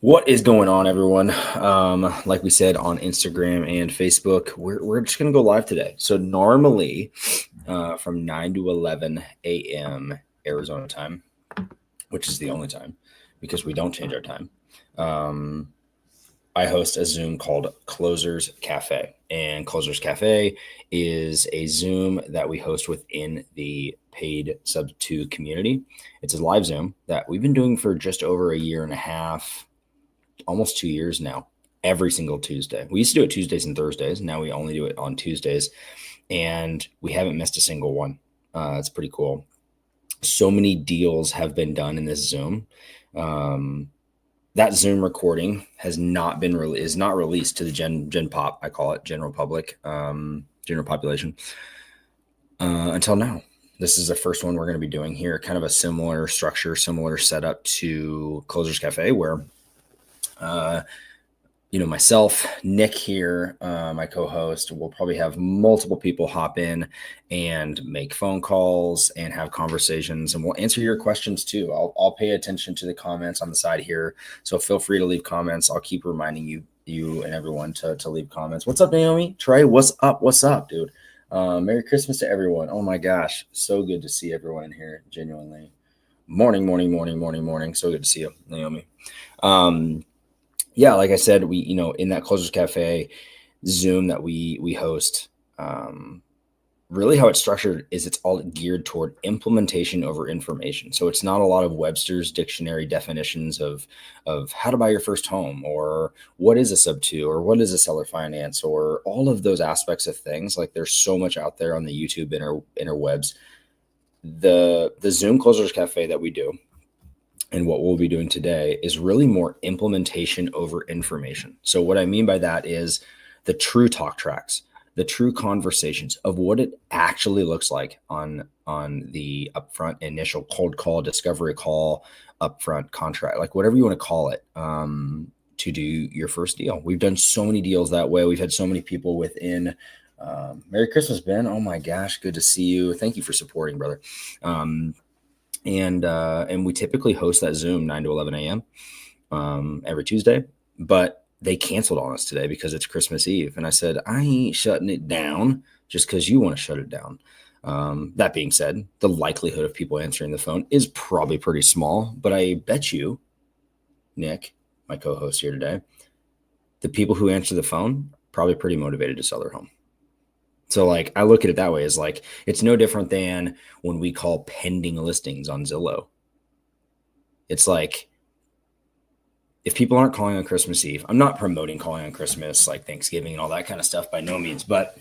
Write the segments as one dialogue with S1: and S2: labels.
S1: What is going on, everyone? Like we said on Instagram and Facebook, we're just going to go live today. So normally from 9 to 11 a.m. Arizona time, which is the only time because we don't change our time, I host a Zoom called Closers Cafe. And Closers Cafe is a Zoom that we host within the paid sub 2 community. It's a live Zoom that we've been doing for just over a year and a half, almost 2 years now, every single Tuesday. We used to do it Tuesdays and Thursdays. Now we only do it on Tuesdays, and we haven't missed a single one. It's pretty cool. So many deals have been done in this Zoom. That Zoom recording has not been is not released to the Gen Pop. I call it general public, general population until now. This is the first one we're going to be doing here. Kind of a similar structure, similar setup to Closers Cafe, where myself, Nick here, my co-host, will probably have multiple people hop in and make phone calls and have conversations, and we'll answer your questions too. I'll pay attention to the comments on the side here, so feel free to leave comments. I'll keep reminding you and everyone to leave comments. What's up, Naomi? Trey, what's up, dude? Merry Christmas to everyone. Oh my gosh, so good to see everyone in here. Genuinely, morning. So good to see you, Naomi. Yeah, like I said, we, in that Closers Cafe Zoom that we host, really how it's structured is it's all geared toward implementation over information. So it's not a lot of Webster's dictionary definitions of how to buy your first home, or what is a sub 2, or what is a seller finance, or all of those aspects of things. Like, there's so much out there on the YouTube interwebs. The Zoom Closers Cafe that we do, and what we'll be doing today, is really more implementation over information. So what I mean by that is the true talk tracks, the true conversations of what it actually looks like on the upfront initial cold call, discovery call, upfront contract, like whatever you want to call it, to do your first deal. We've done so many deals that way. We've had so many people within. Merry Christmas, Ben. Oh my gosh, good to see you. Thank you for supporting, brother. And we typically host that Zoom 9 to 11 a.m. Every Tuesday, but they canceled on us today because it's Christmas Eve. And I said, I ain't shutting it down just because you want to shut it down. That being said, the likelihood of people answering the phone is probably pretty small, but I bet you, Nick, my co-host here today, the people who answer the phone are probably pretty motivated to sell their home. So like, I look at it that way, is like, it's no different than when we call pending listings on Zillow. It's like, if people aren't calling on Christmas Eve, I'm not promoting calling on Christmas, like Thanksgiving and all that kind of stuff, by no means, but,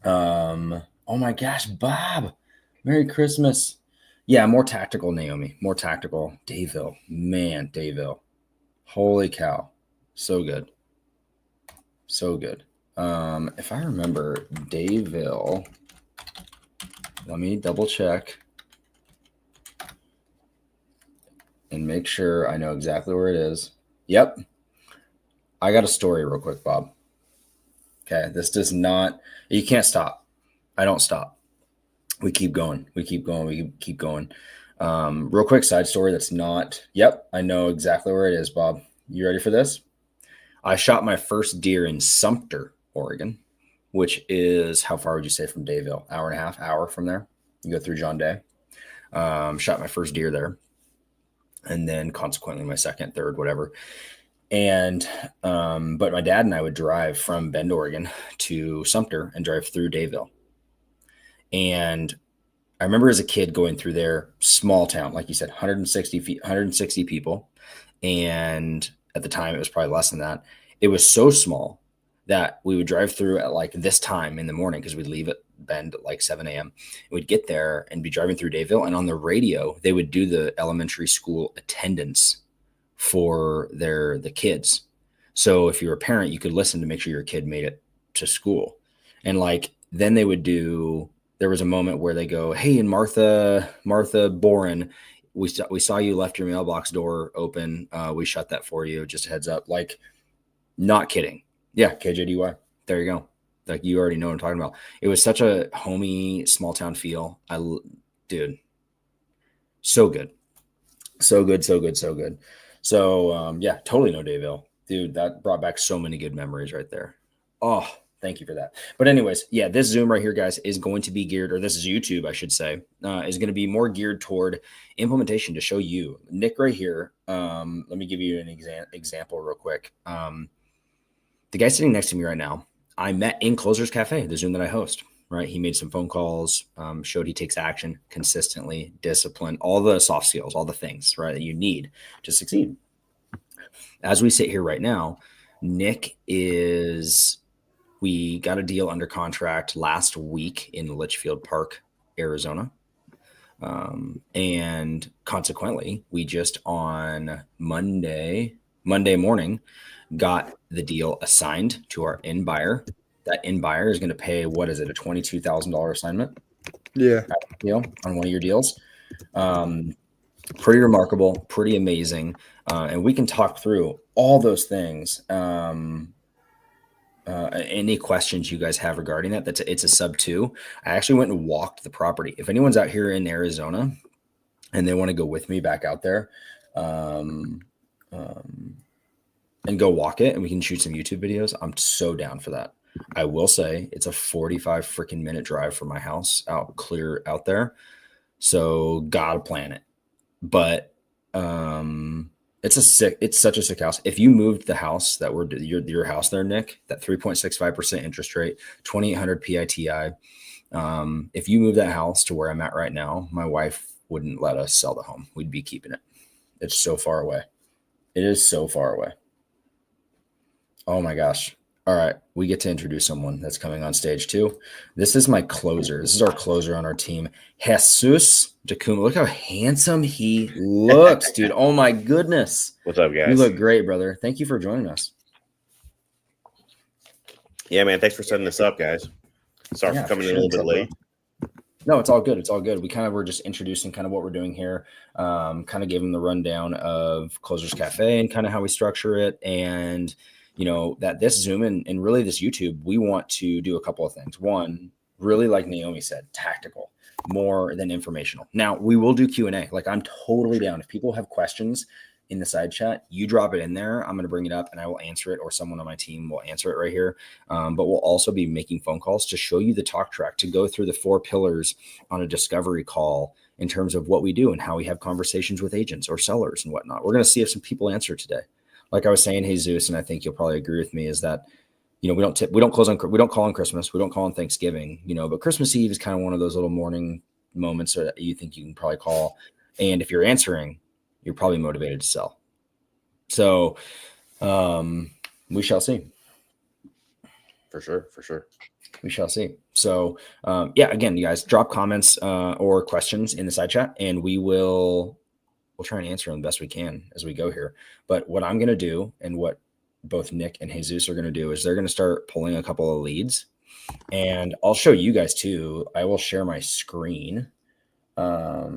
S1: oh my gosh, Bob, Merry Christmas. Yeah. More tactical, Naomi, more tactical. Dayville, man, Dayville. Holy cow. So good. So good. If I remember, Dayville, let me double check and make sure I know exactly where it is. Yep. I got a story real quick, Bob. Okay. This does not, you can't stop. I don't stop. We keep going. Real quick side story. That's not, yep. I know exactly where it is, Bob. You ready for this? I shot my first deer in Sumter, Oregon, which is, how far would you say from Dayville? Hour from there. You go through John Day. Shot my first deer there, and then consequently my second, third, whatever. And but my dad and I would drive from Bend, Oregon to Sumter and drive through Dayville. And I remember as a kid going through there, small town, like you said, 160 people. And at the time, it was probably less than that. It was so small that we would drive through at like this time in the morning, because we'd leave at Bend at like 7 a.m. We'd get there and be driving through Dayville, and on the radio, they would do the elementary school attendance for the kids. So if you're a parent, you could listen to make sure your kid made it to school. And like, then they would do, there was a moment where they go, hey, and Martha Boren, we saw you left your mailbox door open. We shut that for you. Just a heads up. Like, not kidding. Yeah, KJDY. There you go. Like, you already know what I'm talking about. It was such a homey, small town feel. Dude, so good. So good. So yeah, totally no Dayville. Dude, that brought back so many good memories right there. Oh, thank you for that. But anyways, yeah, this Zoom right here, guys, is going to be geared, or this is YouTube, I should say, is going to be more geared toward implementation to show you. Nick right here, let me give you an example real quick. The guy sitting next to me right now, I met in Closers Cafe, the Zoom that I host, right? He made some phone calls, showed he takes action consistently, discipline, all the soft skills, all the things, right, that you need to succeed. As we sit here right now, Nick we got a deal under contract last week in Litchfield Park, Arizona. And consequently, we just on Monday morning got the deal assigned to our end buyer. That end buyer is going to pay, what is it, a $22,000 assignment?
S2: Yeah.
S1: On one of your deals. Pretty remarkable, pretty amazing. And we can talk through all those things. Any questions you guys have regarding that? It's a sub 2. I actually went and walked the property. If anyone's out here in Arizona and they want to go with me back out there, and go walk it, and we can shoot some YouTube videos, I'm so down for that. I will say it's a 45 freaking minute drive from my house clear out there. So gotta plan it. But it's such a sick house. If you moved the house that your house there, Nick, that 3.65% interest rate, 2,800 PITI. If you move that house to where I'm at right now, my wife wouldn't let us sell the home. We'd be keeping it. It's so far away. It is so far away. Oh my gosh. All right. We get to introduce someone that's coming on stage too. This is my closer. This is our closer on our team, Jesus Jacuma. Look how handsome he looks, dude. Oh my goodness.
S3: What's up, guys?
S1: You look great, brother. Thank you for joining us.
S3: Yeah, man. Thanks for setting this up, guys. Sorry for coming in a little bit late.
S1: No, it's all good. It's all good. We kind of were just introducing kind of what we're doing here. Kind of gave them the rundown of Closers Cafe and kind of how we structure it. And that this Zoom and really this YouTube, we want to do a couple of things. One, really, like Naomi said, tactical, more than informational. Now, we will do Q&A. Like, I'm totally down. If people have questions in the side chat, you drop it in there. I'm going to bring it up and I will answer it, or someone on my team will answer it right here. But we'll also be making phone calls to show you the talk track, to go through the 4 pillars on a discovery call in terms of what we do and how we have conversations with agents or sellers and whatnot. We're going to see if some people answer today. Like I was saying, Jesus, and I think you'll probably agree with me, is that, we don't call on Christmas. We don't call on Thanksgiving, but Christmas Eve is kind of one of those little morning moments that you think you can probably call. And if you're answering, you're probably motivated to sell. So we shall see.
S3: For sure.
S1: We shall see. So again, you guys drop comments or questions in the side chat, and we'll try and answer them the best we can as we go here. But what I'm going to do, and what both Nick and Jesus are going to do, is they're going to start pulling a couple of leads, and I'll show you guys too. I will share my screen. Let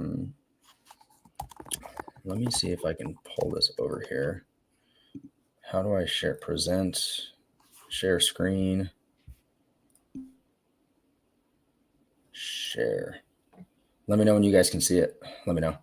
S1: me see if I can pull this over here. How do I share screen? Share. Let me know when you guys can see it. Let me know.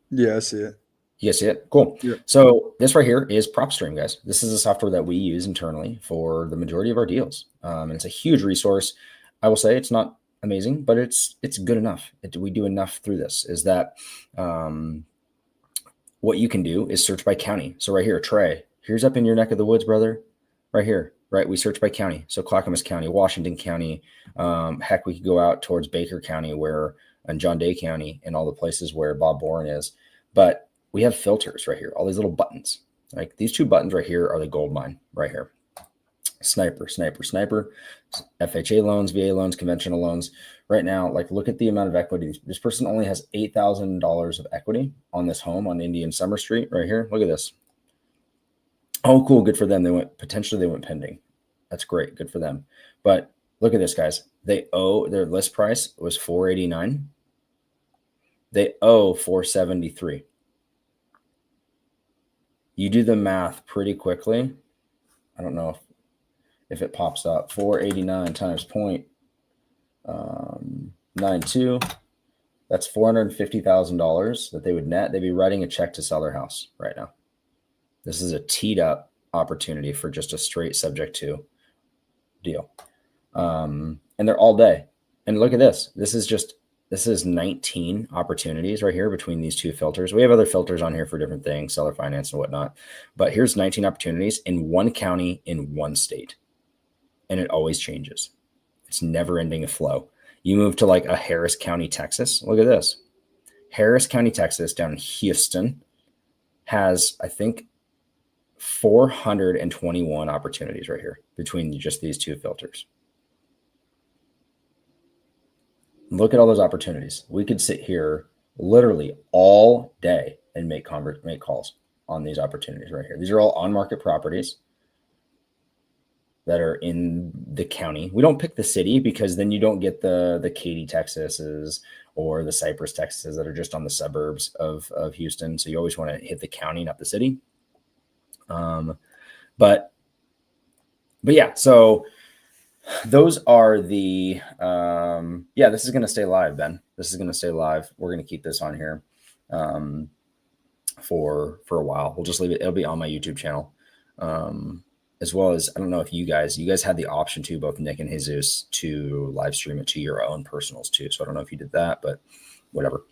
S2: Yeah, I see it.
S1: You guys see it? Cool.
S2: Yeah.
S1: So this right here is PropStream, guys. This is a software that we use internally for the majority of our deals. And it's a huge resource. I will say it's not amazing, but it's good enough. We do enough through this, is that what you can do is search by county. So right here, Trey, here's up in your neck of the woods, brother, right here, right? We search by county. So Clackamas County, Washington County, heck, we could go out towards Baker County and John Day County and all the places where Bob Boren is. But we have filters right here, all these little buttons. Like these 2 buttons right here are the gold mine right here. Sniper, FHA loans, VA loans, conventional loans. Right now, like, look at the amount of equity. This person only has $8,000 of equity on this home on Indian Summer Street right here. Look at this. Oh, cool. Good for them. They went pending. That's great. Good for them. But look at this, guys. Their list price was $489. They owe $473. You do the math pretty quickly. I don't know if it pops up. 489 times 0.92 That's $450,000 that they would net. They'd be writing a check to sell their house right now. This is a teed up opportunity for just a straight subject to deal. And they're all day. And look at this. This is 19 opportunities right here between these two filters. We have other filters on here for different things, seller finance and whatnot. But here's 19 opportunities in one county in one state. And it always changes. It's never ending flow. You move to like a Harris County, Texas. Look at this. Harris County, Texas, down in Houston, has, I think, 421 opportunities right here between just these two filters. Look at all those opportunities. We could sit here literally all day and make calls on these opportunities right here. These are all on-market properties that are in the county. We don't pick the city because then you don't get the Katy, Texas's or the Cypress, Texas that are just on the suburbs of Houston. So you always want to hit the county, not the city. But yeah, so those are the, this is going to stay live, Ben. This is going to stay live. We're going to keep this on here, for a while. We'll just leave it. It'll be on my YouTube channel. As well as, I don't know if you guys had the option to, both Nick and Jesus, to live stream it to your own personals too. So I don't know if you did that, but whatever.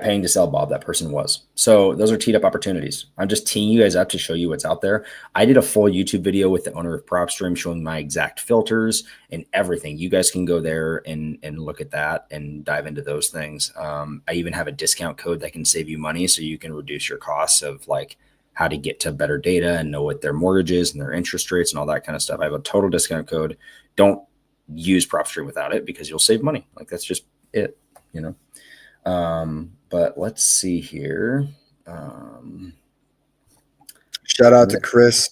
S1: Paying to sell, Bob, that person was. So those are teed up opportunities. I'm just teeing you guys up to show you what's out there. I did a full YouTube video with the owner of PropStream showing my exact filters and everything. You guys can go there and look at that and dive into those things. I even have a discount code that can save you money so you can reduce your costs of like how to get to better data and know what their mortgage is and their interest rates and all that kind of stuff. I have a total discount code. Don't use PropStream without it because you'll save money. Like that's just it, you know? But let's see here.
S2: Shout out to Chris.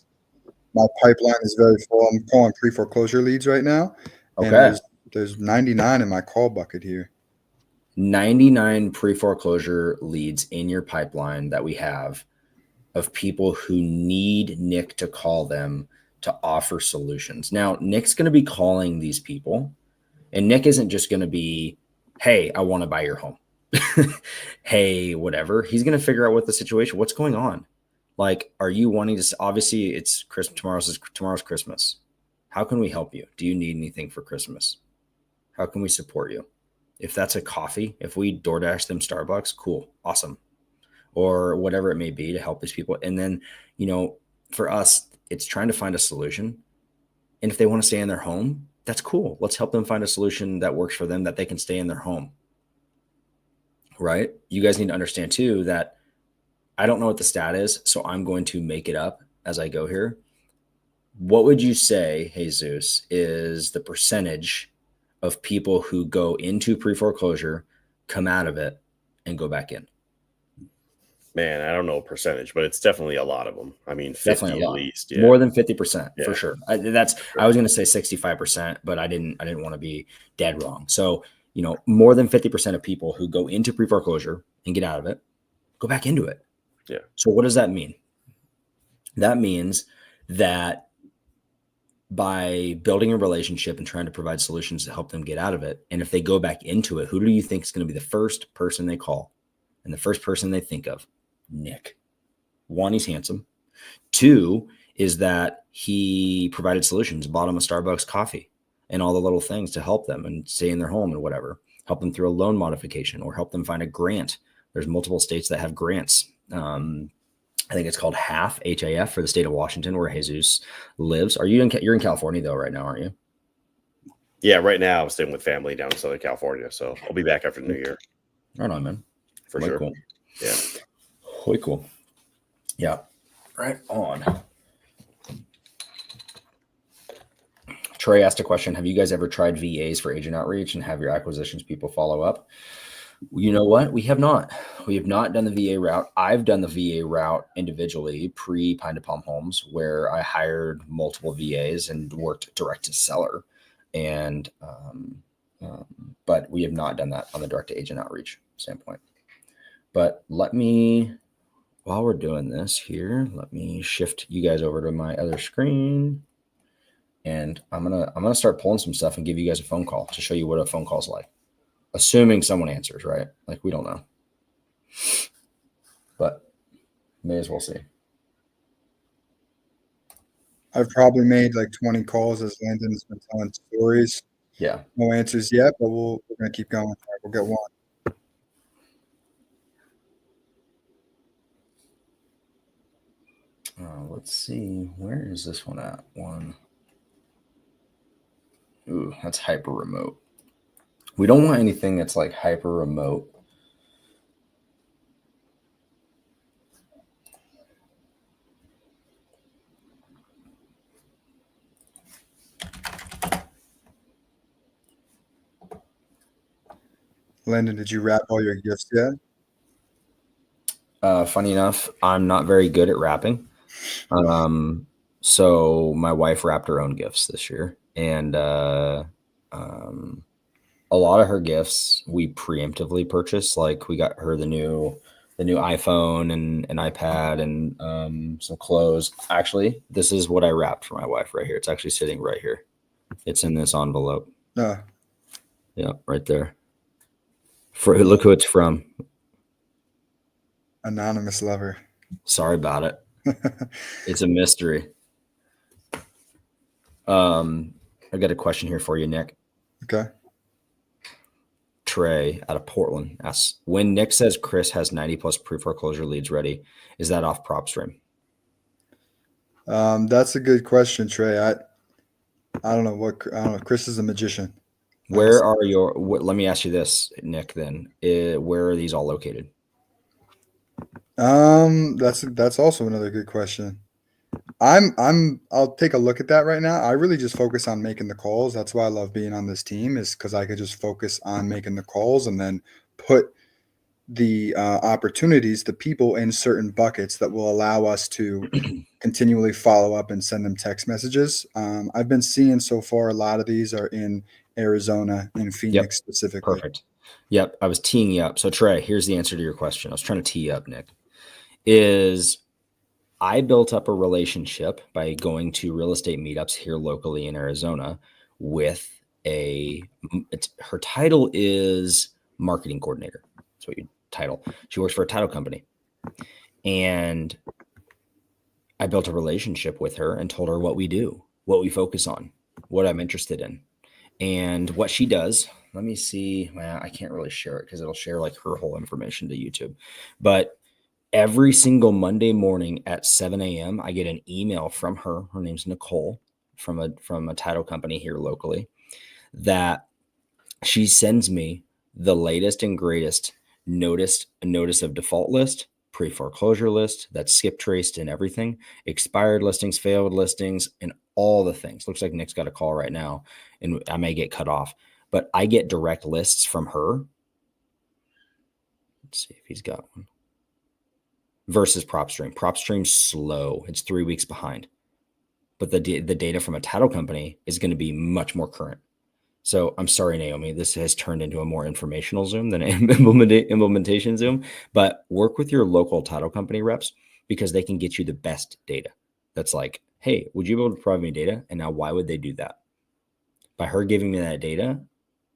S2: My pipeline is very full. I'm calling pre-foreclosure leads right now.
S1: Okay.
S2: And there's 99 in my call bucket here.
S1: 99 pre-foreclosure leads in your pipeline that we have of people who need Nick to call them to offer solutions. Now, Nick's going to be calling these people, and Nick isn't just going to be, hey, I want to buy your home. Hey, whatever. He's going to figure out what the situation, what's going on. Like, are you wanting to, obviously it's Christmas, tomorrow's Christmas. How can we help you? Do you need anything for Christmas? How can we support you? If that's a coffee, if we DoorDash them Starbucks, cool, awesome. Or whatever it may be to help these people. And then, you know, for us, it's trying to find a solution. And if they want to stay in their home, that's cool. Let's help them find a solution that works for them, that they can stay in their home. Right? You guys need to understand too that I don't know what the stat is, so I'm going to make it up as I go here. What would you say, Jesus, is the percentage of people who go into pre-foreclosure, come out of it, and go back in?
S3: Man, I don't know a percentage, but it's definitely a lot of them. I mean, 50 at least. Yeah.
S1: More than 50% for sure. I was going to say 65%, but I didn't want to be dead wrong. So, you know, more than 50% of people who go into pre-foreclosure and get out of it, go back into it.
S3: Yeah.
S1: So what does that mean? That means that by building a relationship and trying to provide solutions to help them get out of it, and if they go back into it, who do you think is going to be the first person they call and the first person they think of? Nick. One, he's handsome. Two is that he provided solutions, bought them a Starbucks coffee and all the little things to help them and stay in their home and whatever, help them through a loan modification or help them find a grant. There's multiple states that have grants. I think it's called HAF, H-A-F, for the state of Washington, where Jesus lives. You're in California though right now, aren't you?
S3: Yeah, right now I'm staying with family down in Southern California, so I'll be back after New Year.
S1: Right on, man.
S3: For sure.
S1: Cool.
S3: Yeah.
S1: Really cool. Yeah. Right on. Trey asked a question. Have you guys ever tried VAs for agent outreach and have your acquisitions people follow up? You know what? We have not. We have not done the VA route. I've done the VA route individually pre-Pine to Palm Homes, where I hired multiple VAs and worked direct to seller. And but we have not done that on the direct to agent outreach standpoint. But let me, while we're doing this here, let me shift you guys over to my other screen. and I'm gonna start pulling some stuff and give you guys a phone call to show you what a phone call's like, assuming someone answers, right? Like, we don't know, but may as well see.
S2: I've probably made like 20 calls as Landon's been telling stories.
S1: Yeah.
S2: No answers yet, but we're gonna keep going. All right, we'll get one.
S1: Let's see. Where is this one at? One. Ooh, that's hyper remote. We don't want anything that's like hyper remote.
S2: Landon, did you wrap all your gifts yet?
S1: Funny enough, I'm not very good at wrapping. So my wife wrapped her own gifts this year, and a lot of her gifts we preemptively purchased. Like, we got her the new iPhone and an iPad and some clothes. Actually, this is what I wrapped for my wife right here. It's actually sitting right here. It's in this envelope. Yeah, right there. Look who it's from.
S2: Anonymous lover.
S1: Sorry about it. It's a mystery. I got a question here for you, Nick.
S2: Okay.
S1: Trey out of Portland asks, when Nick says Chris has 90+ pre-foreclosure leads ready, is that off PropStream?
S2: That's a good question, Trey. I don't know. Chris is a magician.
S1: Where are your? Let me ask you this, Nick. Then, where are these all located?
S2: That's also another good question. I'll take a look at that right now. I really just focus on making the calls. That's why I love being on this team, is because I could just focus on making the calls and then put the opportunities, the people in certain buckets that will allow us to continually follow up and send them text messages. I've been seeing so far a lot of these are in Arizona and Phoenix specifically.
S1: Perfect. Yep. I was teeing you up. So Trey, here's the answer to your question. I was trying to tee you up, Nick. I built up a relationship by going to real estate meetups here locally in Arizona with her title is marketing coordinator. That's what you title. She works for a title company. And I built a relationship with her and told her what we do, what we focus on, what I'm interested in, and what she does. Let me see. Well, I can't really share it because it'll share like her whole information to YouTube. But every single Monday morning at 7 a.m., I get an email from her. Her name's Nicole from a title company here locally, that she sends me the latest and greatest notice of default list, pre-foreclosure list that's skip traced and everything, expired listings, failed listings, and all the things. Looks like Nick's got a call right now and I may get cut off, but I get direct lists from her. Let's see if he's got one. Versus PropStream. PropStream's slow. It's 3 weeks behind. But the data from a title company is going to be much more current. So I'm sorry, Naomi, this has turned into a more informational Zoom than an implementation Zoom, but work with your local title company reps because they can get you the best data. That's like, hey, would you be able to provide me data? And now why would they do that? By her giving me that data,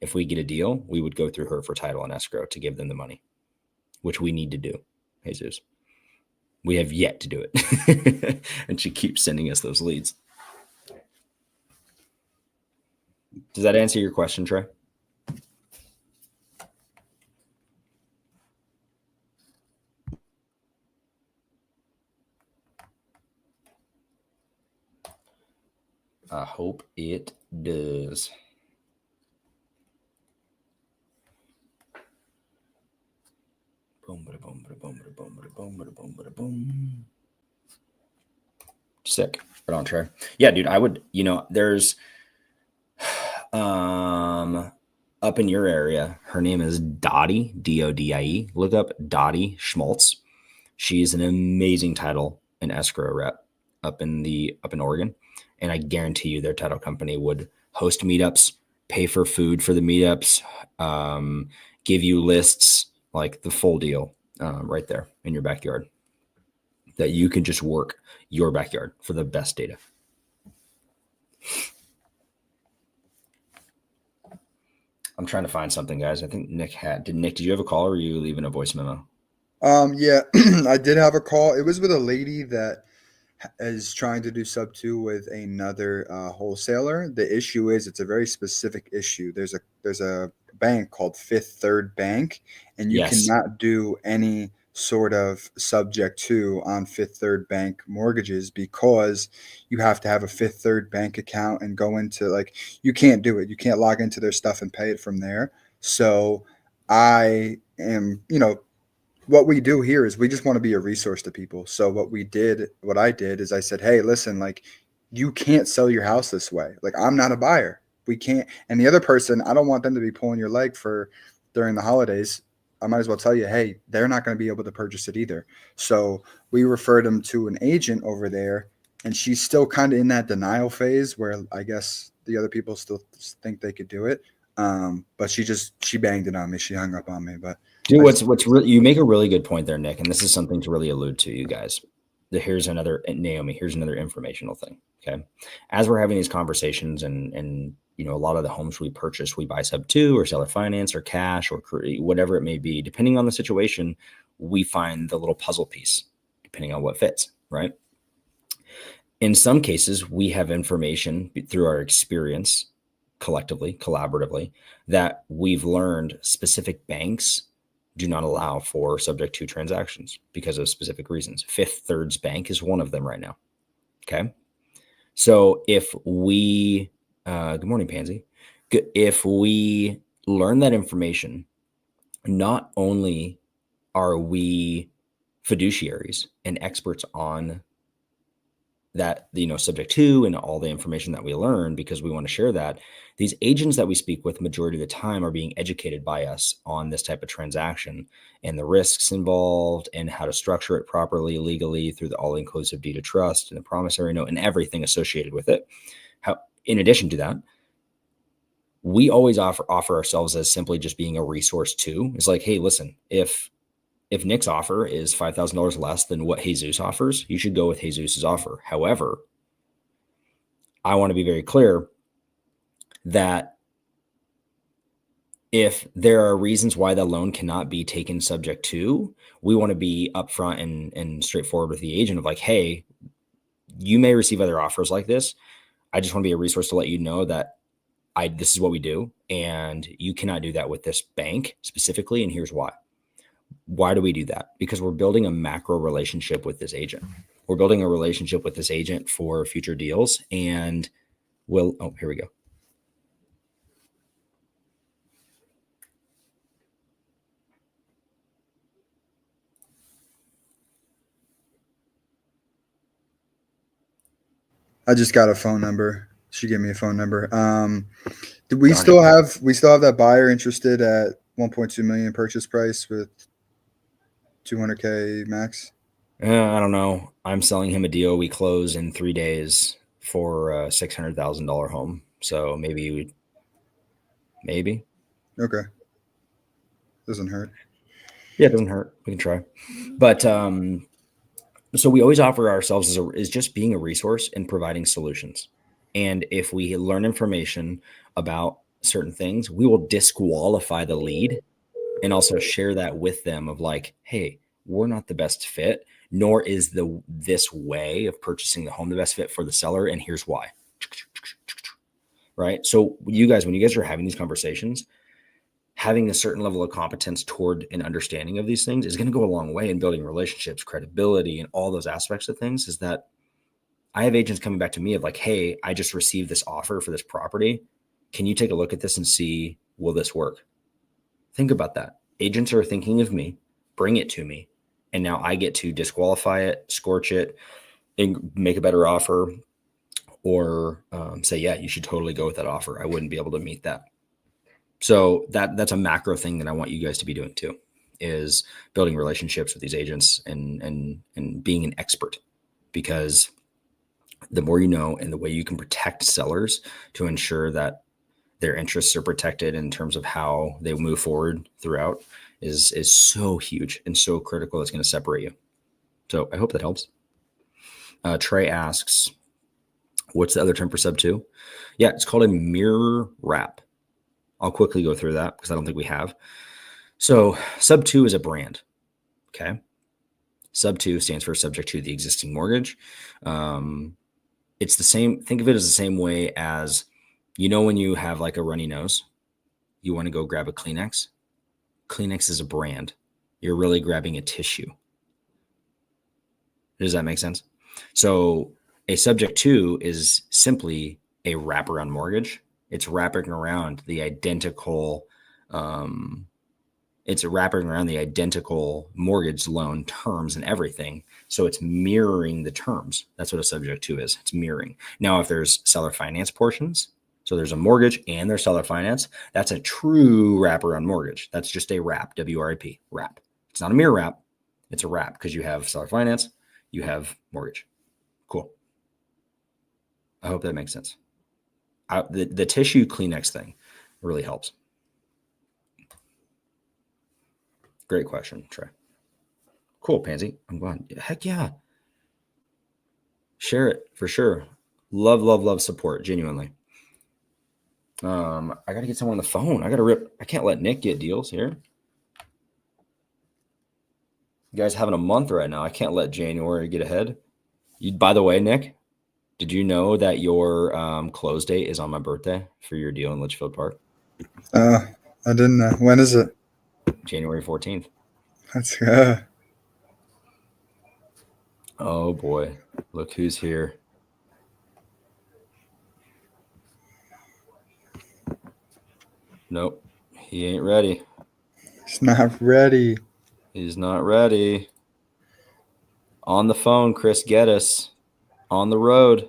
S1: if we get a deal, we would go through her for title and escrow to give them the money, which we need to do, Jesus. We have yet to do it. And she keeps sending us those leads. Does that answer your question, Trey? I hope it does. Boom, bada, boom, bada, boom, bada, boom, bada, boom, bada, boom, bada, boom. Sick. Right on, Trey. Yeah, dude, I would, there's up in your area, her name is Dottie, Dodie. Look up Dottie Schmaltz. She's an amazing title and escrow rep up in Oregon. And I guarantee you their title company would host meetups, pay for food for the meetups, give you lists, like the full deal right there in your backyard, that you can just work your backyard for the best data. I'm trying to find something, guys. I think Nick did you have a call or were you leaving a voice memo?
S2: Yeah, I did have a call. It was with a lady that is trying to do sub two with another wholesaler. The issue is it's a very specific issue. There's a bank called Fifth Third Bank, and you
S1: Yes.
S2: cannot do any sort of subject to on Fifth Third Bank mortgages because you have to have a Fifth Third Bank account and go into like you can't do it. You can't log into their stuff and pay it from there. So I am, what we do here is we just want to be a resource to people. So what I did is I said, hey, listen, like you can't sell your house this way. Like I'm not a buyer. We can't. And the other person, I don't want them to be pulling your leg for during the holidays. I might as well tell you, hey, they're not going to be able to purchase it either. So we referred them to an agent over there, and she's still kind of in that denial phase where I guess the other people still think they could do it. But she banged it on me. She hung up on me, but
S1: Dude, you make a really good point there, Nick, and this is something to really allude to, you guys. Here's another informational thing. Okay, as we're having these conversations, and a lot of the homes we purchase, we buy sub two or seller finance or cash or whatever it may be, depending on the situation. We find the little puzzle piece, depending on what fits, right? In some cases, we have information through our experience, collectively, collaboratively, that we've learned specific banks do not allow for subject to transactions because of specific reasons. Fifth Third's Bank is one of them right now. Okay. So if we, good morning, Pansy. If we learn that information, not only are we fiduciaries and experts on that, subject to and all the information that we learn because we want to share that, these agents that we speak with majority of the time are being educated by us on this type of transaction and the risks involved and how to structure it properly, legally through the all-inclusive deed of trust and the promissory note and everything associated with it. In addition to that, we always offer ourselves as simply just being a resource too. It's like, hey, listen, if Nick's offer is $5,000 less than what Jesus offers, you should go with Jesus's offer. However, I want to be very clear that if there are reasons why the loan cannot be taken subject to, we want to be upfront and straightforward with the agent of like, hey, you may receive other offers like this. I just want to be a resource to let you know that this is what we do, and you cannot do that with this bank specifically, and here's why. Why do we do that? Because we're building a macro relationship with this agent. We're building a relationship with this agent for future deals. And here we go.
S2: I just got a phone number. She gave me a phone number. Do we still have that buyer interested at 1.2 million purchase price with 200K max?
S1: I don't know. I'm selling him a deal. We close in 3 days for a $600,000 home. So maybe.
S2: Okay. Doesn't hurt.
S1: Yeah, it doesn't hurt. We can try. But so we always offer ourselves as just being a resource and providing solutions. And if we learn information about certain things, we will disqualify the lead and also share that with them of like, hey, we're not the best fit, nor is this way of purchasing the home the best fit for the seller. And here's why. Right. So when you guys are having these conversations, having a certain level of competence toward an understanding of these things is going to go a long way in building relationships, credibility, and all those aspects of things. Is that I have agents coming back to me of like, hey, I just received this offer for this property. Can you take a look at this and see, will this work? Think about that. Agents are thinking of me, bring it to me. And now I get to disqualify it, scorch it, and make a better offer, or say, yeah, you should totally go with that offer. I wouldn't be able to meet that. So that's a macro thing that I want you guys to be doing too, is building relationships with these agents and being an expert, because the more you know and the way you can protect sellers to ensure that their interests are protected in terms of how they move forward throughout is so huge and so critical. It's going to separate you. So I hope that helps. Trey asks, what's the other term for sub two? Yeah, it's called a mirror wrap. I'll quickly go through that because I don't think we have. So sub 2 is a brand. Okay. Sub 2 stands for subject to the existing mortgage. It's the same. Think of it as the same way as, when you have like a runny nose, you want to go grab a Kleenex. Kleenex is a brand. You're really grabbing a tissue. Does that make sense? So a subject to is simply a wraparound mortgage. It's wrapping around the identical. It's wrapping around the identical mortgage loan terms and everything. So it's mirroring the terms. That's what a subject to is. It's mirroring. Now, if there's seller finance portions, so there's a mortgage and there's seller finance, that's a true wraparound mortgage. That's just a wrap, W-R-A-P, wrap. It's not a mirror wrap. It's a wrap because you have seller finance, you have mortgage. Cool. I hope that makes sense. The tissue Kleenex thing really helps. Great question, Trey. Cool, Pansy. I'm glad. Heck yeah. Share it for sure. Love support, genuinely. I got to get someone on the phone. I can't let Nick get deals here. You guys having a month right now. I can't let January get ahead. By the way, Nick, did you know that your close date is on my birthday for your deal in Litchfield Park?
S2: I didn't know. When is it?
S1: January 14th.
S2: That's good.
S1: Oh boy, look who's here. Nope, he ain't ready.
S2: He's not ready.
S1: He's not ready. On the phone, Chris Geddes. On the road.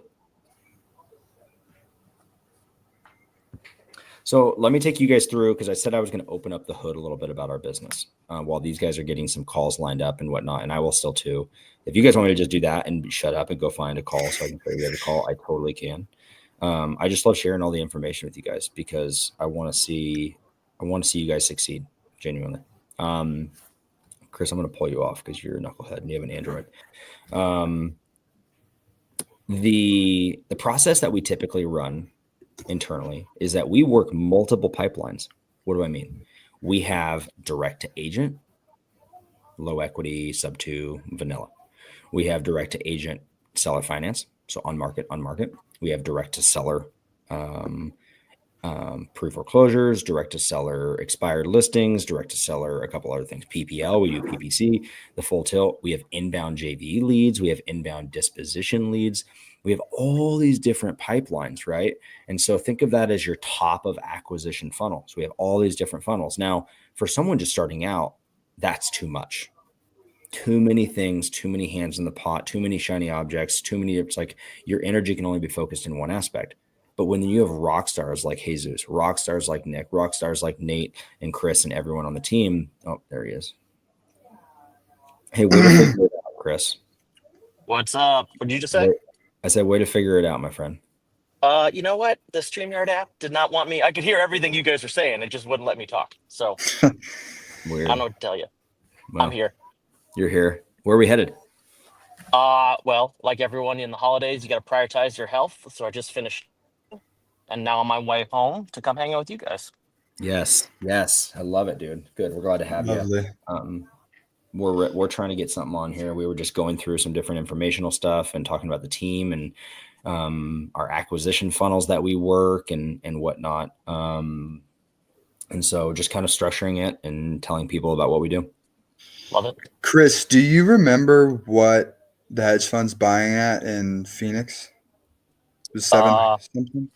S1: So let me take you guys through, because I said I was going to open up the hood a little bit about our business while these guys are getting some calls lined up and whatnot, and I will still too. If you guys want me to just do that and shut up and go find a call so I can figure out a call, I totally can. I just love sharing all the information with you guys because I want to see you guys succeed, genuinely. Chris, I'm going to pull you off because you're a knucklehead and you have an Android. The process that we typically run internally is that we work multiple pipelines. What do I mean? We have direct to agent, low equity, sub 2, vanilla. We have direct to agent seller finance, so on market. We have direct to seller pre-foreclosures, direct to seller expired listings, direct to seller a couple other things. PPL, we do PPC, the full tilt. We have inbound JV leads. We have inbound disposition leads. We have all these different pipelines, right? And so think of that as your top of acquisition funnel. So we have all these different funnels. Now, for someone just starting out, that's too much. Too many things, too many hands in the pot, too many shiny objects, it's like your energy can only be focused in one aspect. But when you have rock stars like Jesus, rock stars like Nick, rock stars like Nate and Chris and everyone on the team. Oh, there he is. Hey, way to figure it out, Chris.
S4: What's up? What did you just say?
S1: I said, way to figure it out, my friend.
S4: You know what? The StreamYard app did not want me. I could hear everything you guys were saying. It just wouldn't let me talk. So
S1: Weird.
S4: I don't know what to tell you.
S1: Well,
S4: I'm here.
S1: You're here. Where are we headed?
S4: Well, like everyone in the holidays, you got to prioritize your health. So I just finished, and now on my way home to come hang out with you guys.
S1: Yes. I love it, dude. Good. We're glad to have
S2: Lovely.
S1: you. We're trying to get something on here. We were just going through some different informational stuff and talking about the team and our acquisition funnels that we work and whatnot. And so just kind of structuring it and telling people about what we do.
S4: Love it.
S2: Chris, do you remember what the hedge fund's buying at in Phoenix? It was 7 something?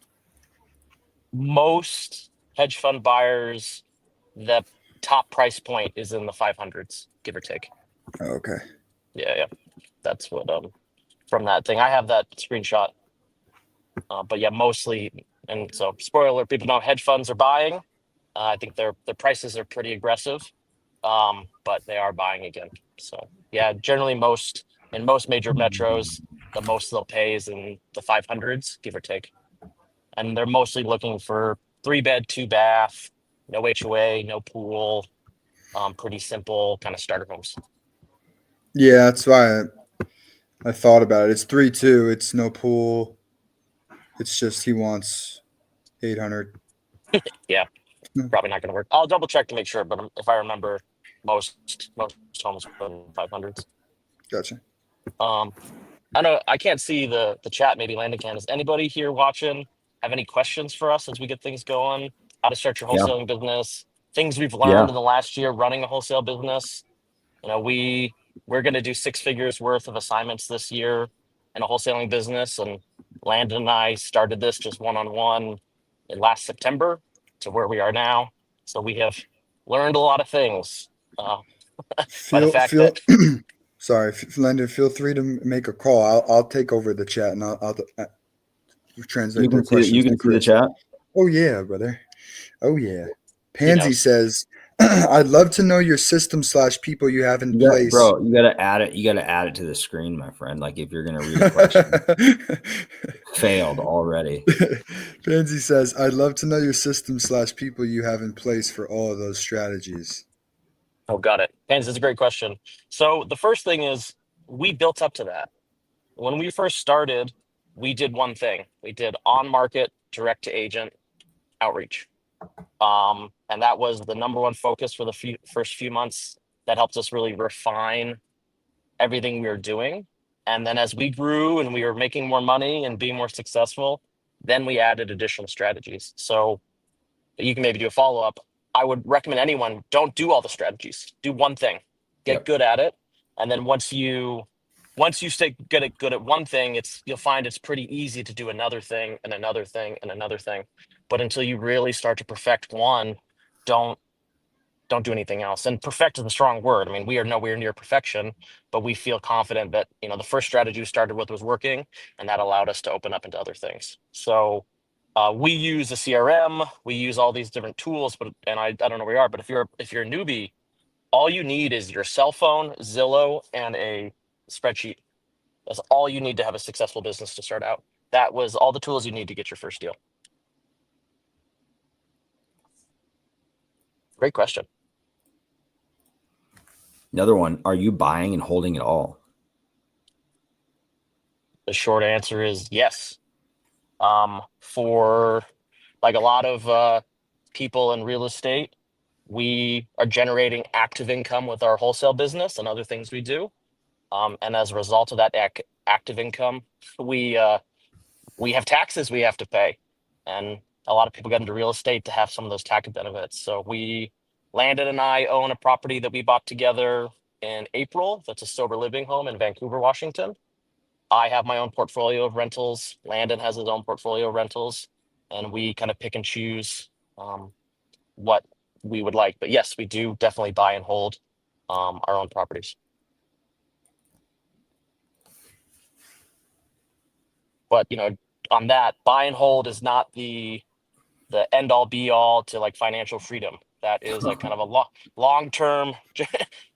S4: Most hedge fund buyers, the top price point is in the 500s, give or take.
S2: Oh, okay.
S4: Yeah. That's what from that thing. I have that screenshot. But yeah, mostly, and so spoiler, people know hedge funds are buying. I think their prices are pretty aggressive, but they are buying again. So yeah, generally in most major metros, the most they'll pay is in the 500s, give or take, and they're mostly looking for 3-bed, 2-bath, no HOA, no pool, pretty simple kind of starter homes.
S2: Yeah, that's why I thought about it. It's 3-2. It's no pool. It's just he wants 800.
S4: Yeah. probably not going to work. I'll double check to make sure, but if I remember, most homes put in 500s.
S2: Gotcha.
S4: I know I can't see the chat. Maybe Landon can. Is anybody here watching have any questions for us as we get things going? How to start your wholesaling business? Things we've learned in the last year running a wholesale business. You know, we're going to do 6 figures worth of assignments this year in a wholesaling business, and Landon and I started this just one-on-one in last September to where we are now. So we have learned a lot of things by the fact that.
S2: Sorry, Landon, feel free to make a call. I'll take over the chat and I'll translate the questions.
S1: You can see the chat.
S2: Oh yeah, brother. Oh yeah. Pansy says, "I'd love to know your system / people you have in place."
S1: Bro, you gotta add it. You gotta add it to the screen, my friend. Like if you're gonna read a question, failed already.
S2: Pansy says, "I'd love to know your system / people you have in place for all of those strategies."
S4: Oh, got it. Hans, it's a great question. So the first thing is we built up to that. When we first started, we did one thing. We did on-market, direct-to-agent outreach. And that was the number one focus for the first few months. That helped us really refine everything we were doing. And then as we grew and we were making more money and being more successful, then we added additional strategies. So you can maybe do a follow-up. I would recommend anyone, don't do all the strategies. Do one thing, get good at it. And then once you stay good at one thing, you'll find it's pretty easy to do another thing and another thing and another thing. But until you really start to perfect one, don't do anything else. And perfect is a strong word. I mean, we are nowhere near perfection, but we feel confident that, you know, the first strategy we started with was working, and that allowed us to open up into other things. So we use a CRM, we use all these different tools, and I don't know where you are, but if you're a newbie, all you need is your cell phone, Zillow, and a spreadsheet. That's all you need to have a successful business to start out. That was all the tools you need to get your first deal. Great question.
S1: Another one, are you buying and holding it all?
S4: The short answer is yes. For like a lot of people in real estate, we are generating active income with our wholesale business and other things we do. And as a result of that active income, we have taxes we have to pay. And a lot of people get into real estate to have some of those tax benefits. So Landon and I own a property that we bought together in April. That's a sober living home in Vancouver, Washington. I have my own portfolio of rentals. Landon has his own portfolio of rentals, and we kind of pick and choose what we would like. But yes, we do definitely buy and hold our own properties. But, you know, on that, buy and hold is not the end all be all to like financial freedom. That is like kind of a long-term,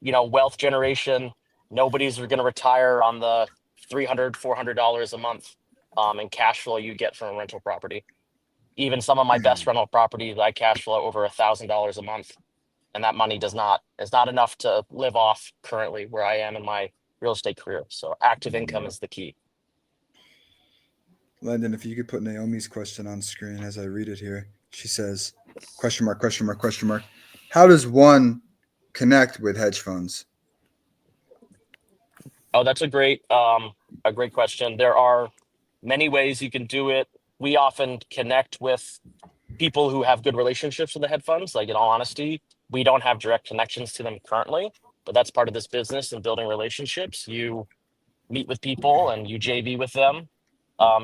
S4: you know, wealth generation. Nobody's going to retire on the $300, $400 a month in cash flow you get from a rental property. Even some of my best rental properties, I cash flow over $1,000 a month, and that money is not enough to live off currently where I am in my real estate career. So active income is the key.
S2: Landon, if you could put Naomi's question on screen as I read it here. She says, ? How does one connect with hedge funds?
S4: Oh, that's a great question. There are many ways you can do it. We often connect with people who have good relationships with the hedge funds. Like, in all honesty, we don't have direct connections to them currently, but that's part of this business and building relationships. You meet with people and you JV with them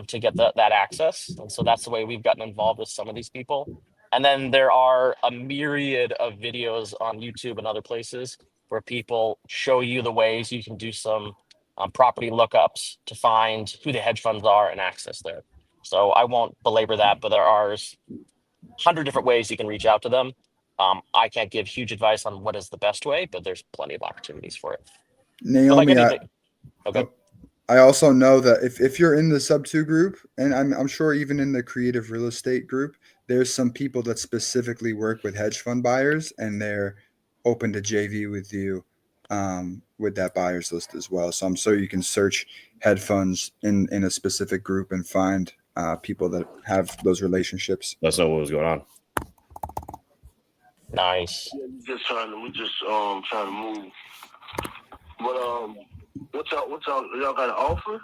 S4: to get that access. And so that's the way we've gotten involved with some of these people. And then there are a myriad of videos on YouTube and other places where people show you the ways you can do some property lookups to find who the hedge funds are and access there. So I won't belabor that, but there are 100 different ways you can reach out to them. I can't give huge advice on what is the best way, but there's plenty of opportunities for it.
S2: Naomi,
S4: okay.
S2: I also know that if you're in the sub-2 group, and I'm sure even in the creative real estate group, there's some people that specifically work with hedge fund buyers, and they're open to JV with you with that buyers list as well. So I'm sure you can search hedge funds in a specific group and find people that have those relationships.
S3: Let's know what was going on.
S4: Nice.
S5: Yeah, we just trying to move. But what's y'all got an offer?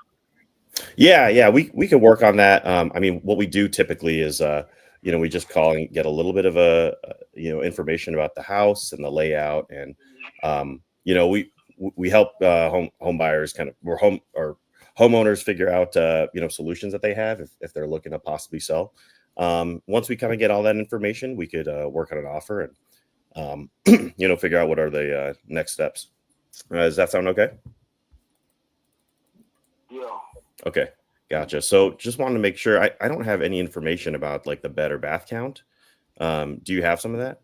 S3: Yeah, we could work on that. I mean, what we do typically is, we just call and get a little bit of information about the house and the layout, and we help home buyers homeowners figure out solutions that they have if they're looking to possibly sell. Once we kind of get all that information, we could work on an offer and figure out what are the next steps. Does that sound okay?
S5: Yeah.
S3: Okay, gotcha. So just wanted to make sure, I don't have any information about like the bed or bath count. Do you have some of that?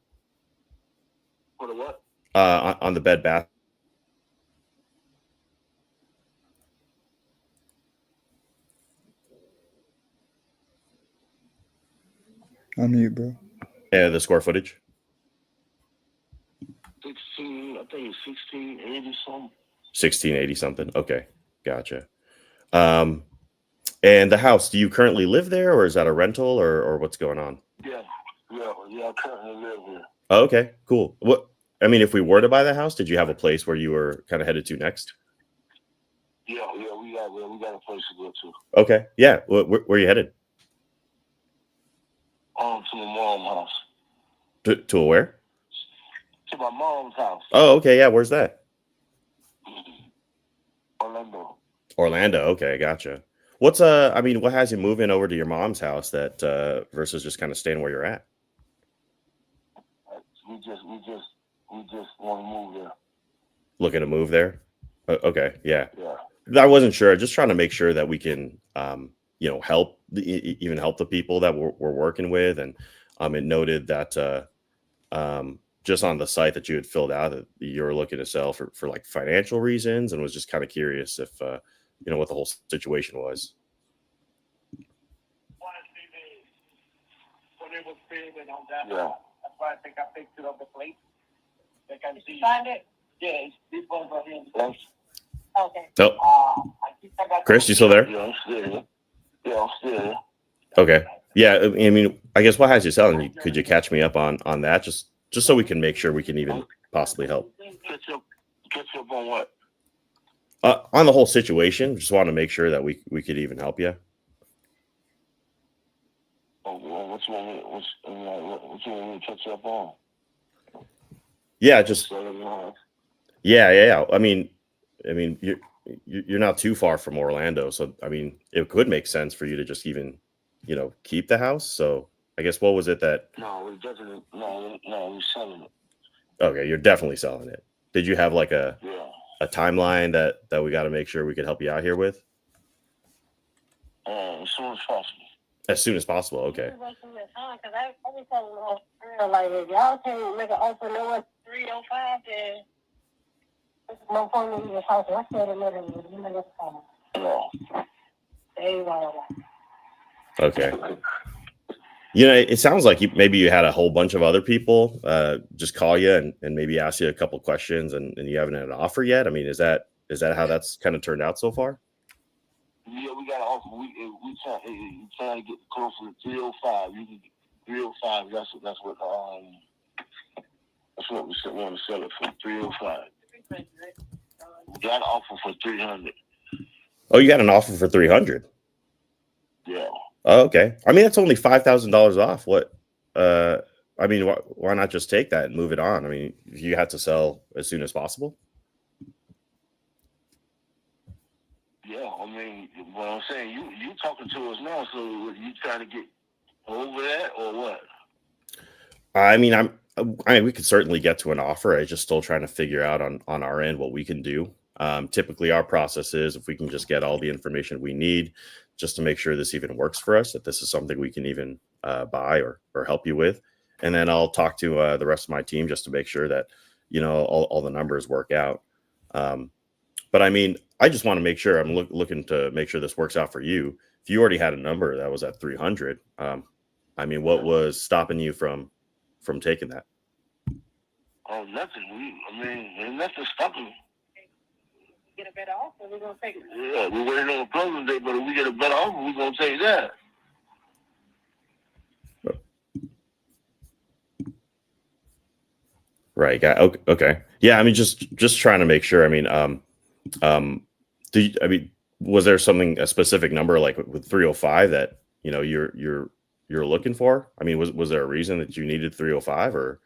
S5: For the what?
S3: On the bed bath.
S2: Unmute, bro.
S3: Yeah, the square footage.
S5: 16, I think it's 1680 something.
S3: 1680 something. Okay, gotcha. And the house, do you currently live there, or is that a rental, or what's going on?
S5: Yeah, I currently live here.
S3: Oh, okay, cool. If we were to buy the house, did you have a place where you were kind of headed to next?
S5: Yeah, we got a place to go to.
S3: Okay, yeah. Where are you headed?
S5: To my mom's house.
S3: To where?
S5: To my mom's house.
S3: Oh, okay, yeah. Where's that?
S5: Orlando.
S3: Okay, gotcha. What has you moving over to your mom's house that versus just kind of staying where you're at?
S5: We just want to move there.
S3: Looking to move there? Okay, yeah.
S5: Yeah.
S3: I wasn't sure. Just trying to make sure that we can, help the people that we're working with, and it noted that just on the site that you had filled out that you were looking to sell for like financial reasons, and was just kind of curious if what the whole situation was.
S5: Yeah.
S6: That's why I think I picked it up the plate. They can see.
S7: Find it?
S6: Yeah, this one's right here.
S5: Yes.
S7: Okay.
S3: Oh,
S6: I think I got
S3: Chris, you still there?
S5: Yeah, I'm still here. Yeah, I'm still here.
S3: Okay. Yeah, I guess what has you selling? Could you catch me up on that, just so we can make sure we can even possibly help?
S5: Catch up on what?
S3: On the whole situation, just want to make sure that we could even help you.
S5: Oh, well, what you want me to catch up on?
S3: Yeah, just yeah. I mean, you're not too far from Orlando, so it could make sense for you to just even, keep the house. So I guess what was it that?
S5: No, we definitely we're selling it.
S3: Okay, you're definitely selling it. Did you have like a timeline that we got to make sure we could help you out here with?
S5: As soon as possible.
S3: As soon as possible. Okay.
S7: Because I was telling them, like, if y'all can't make an offer no one 305, then it's no point in this house. I said another
S5: No.
S3: Okay. It sounds like maybe you had a whole bunch of other people just call you and maybe ask you a couple questions, and you haven't had an offer yet. Is that how that's kind of turned out so far?
S5: Yeah, we got an offer. We trying to get closer to 305. You can get 305. That's what we want to sell it for. 305. We got an offer for 300.
S3: Oh, you got an offer for 300?
S5: Yeah.
S3: Oh, okay. That's only $5,000 off. What? Why not just take that and move it on? You had to sell as soon as possible.
S5: Yeah, what I'm saying, you talking to us now, so you trying to get over that or what?
S3: We could certainly get to an offer. I'm just still trying to figure out on our end what we can do. Typically, our process is if we can just get all the information we need, just to make sure this even works for us, that this is something we can even buy or help you with, and then I'll talk to the rest of my team just to make sure that all the numbers work out. But I just want to make sure I'm looking to make sure this works out for you. If you already had a number that was at 300, what was stopping you from taking that?
S5: Oh, nothing. There's nothing stopping me.
S7: Get a better offer, we're going to take it.
S5: Yeah, we're waiting on a closing date, but if we get a better offer, we're going to take that.
S3: Right. Okay. Yeah. I mean, just trying to make sure. I mean, was there a specific number like with 305 that you're looking for? I mean, was there a reason that you needed 305 or?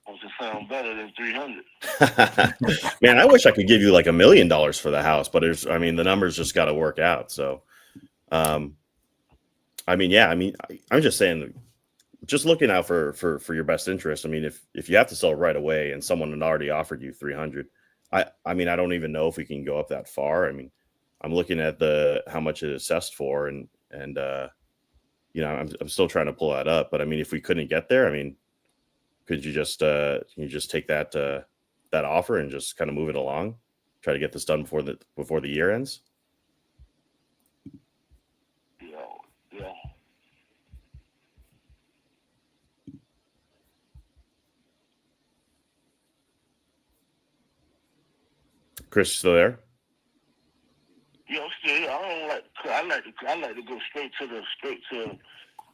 S5: Supposed to sound better than 300.
S3: Man, I wish I could give you like $1 million for the house, but the numbers just got to work out. So, I'm just saying, just looking out for your best interest. I mean, if you have to sell right away and someone had already offered you 300, I don't even know if we can go up that far. I mean, I'm looking at how much it is assessed for, and I'm still trying to pull that up. But I mean, if we couldn't get there, I mean, could you just take that offer and just kind of move it along, try to get this done before the year ends?
S5: Yeah.
S3: Chris, still there?
S5: Yeah, I'm still here. I like to go straight to.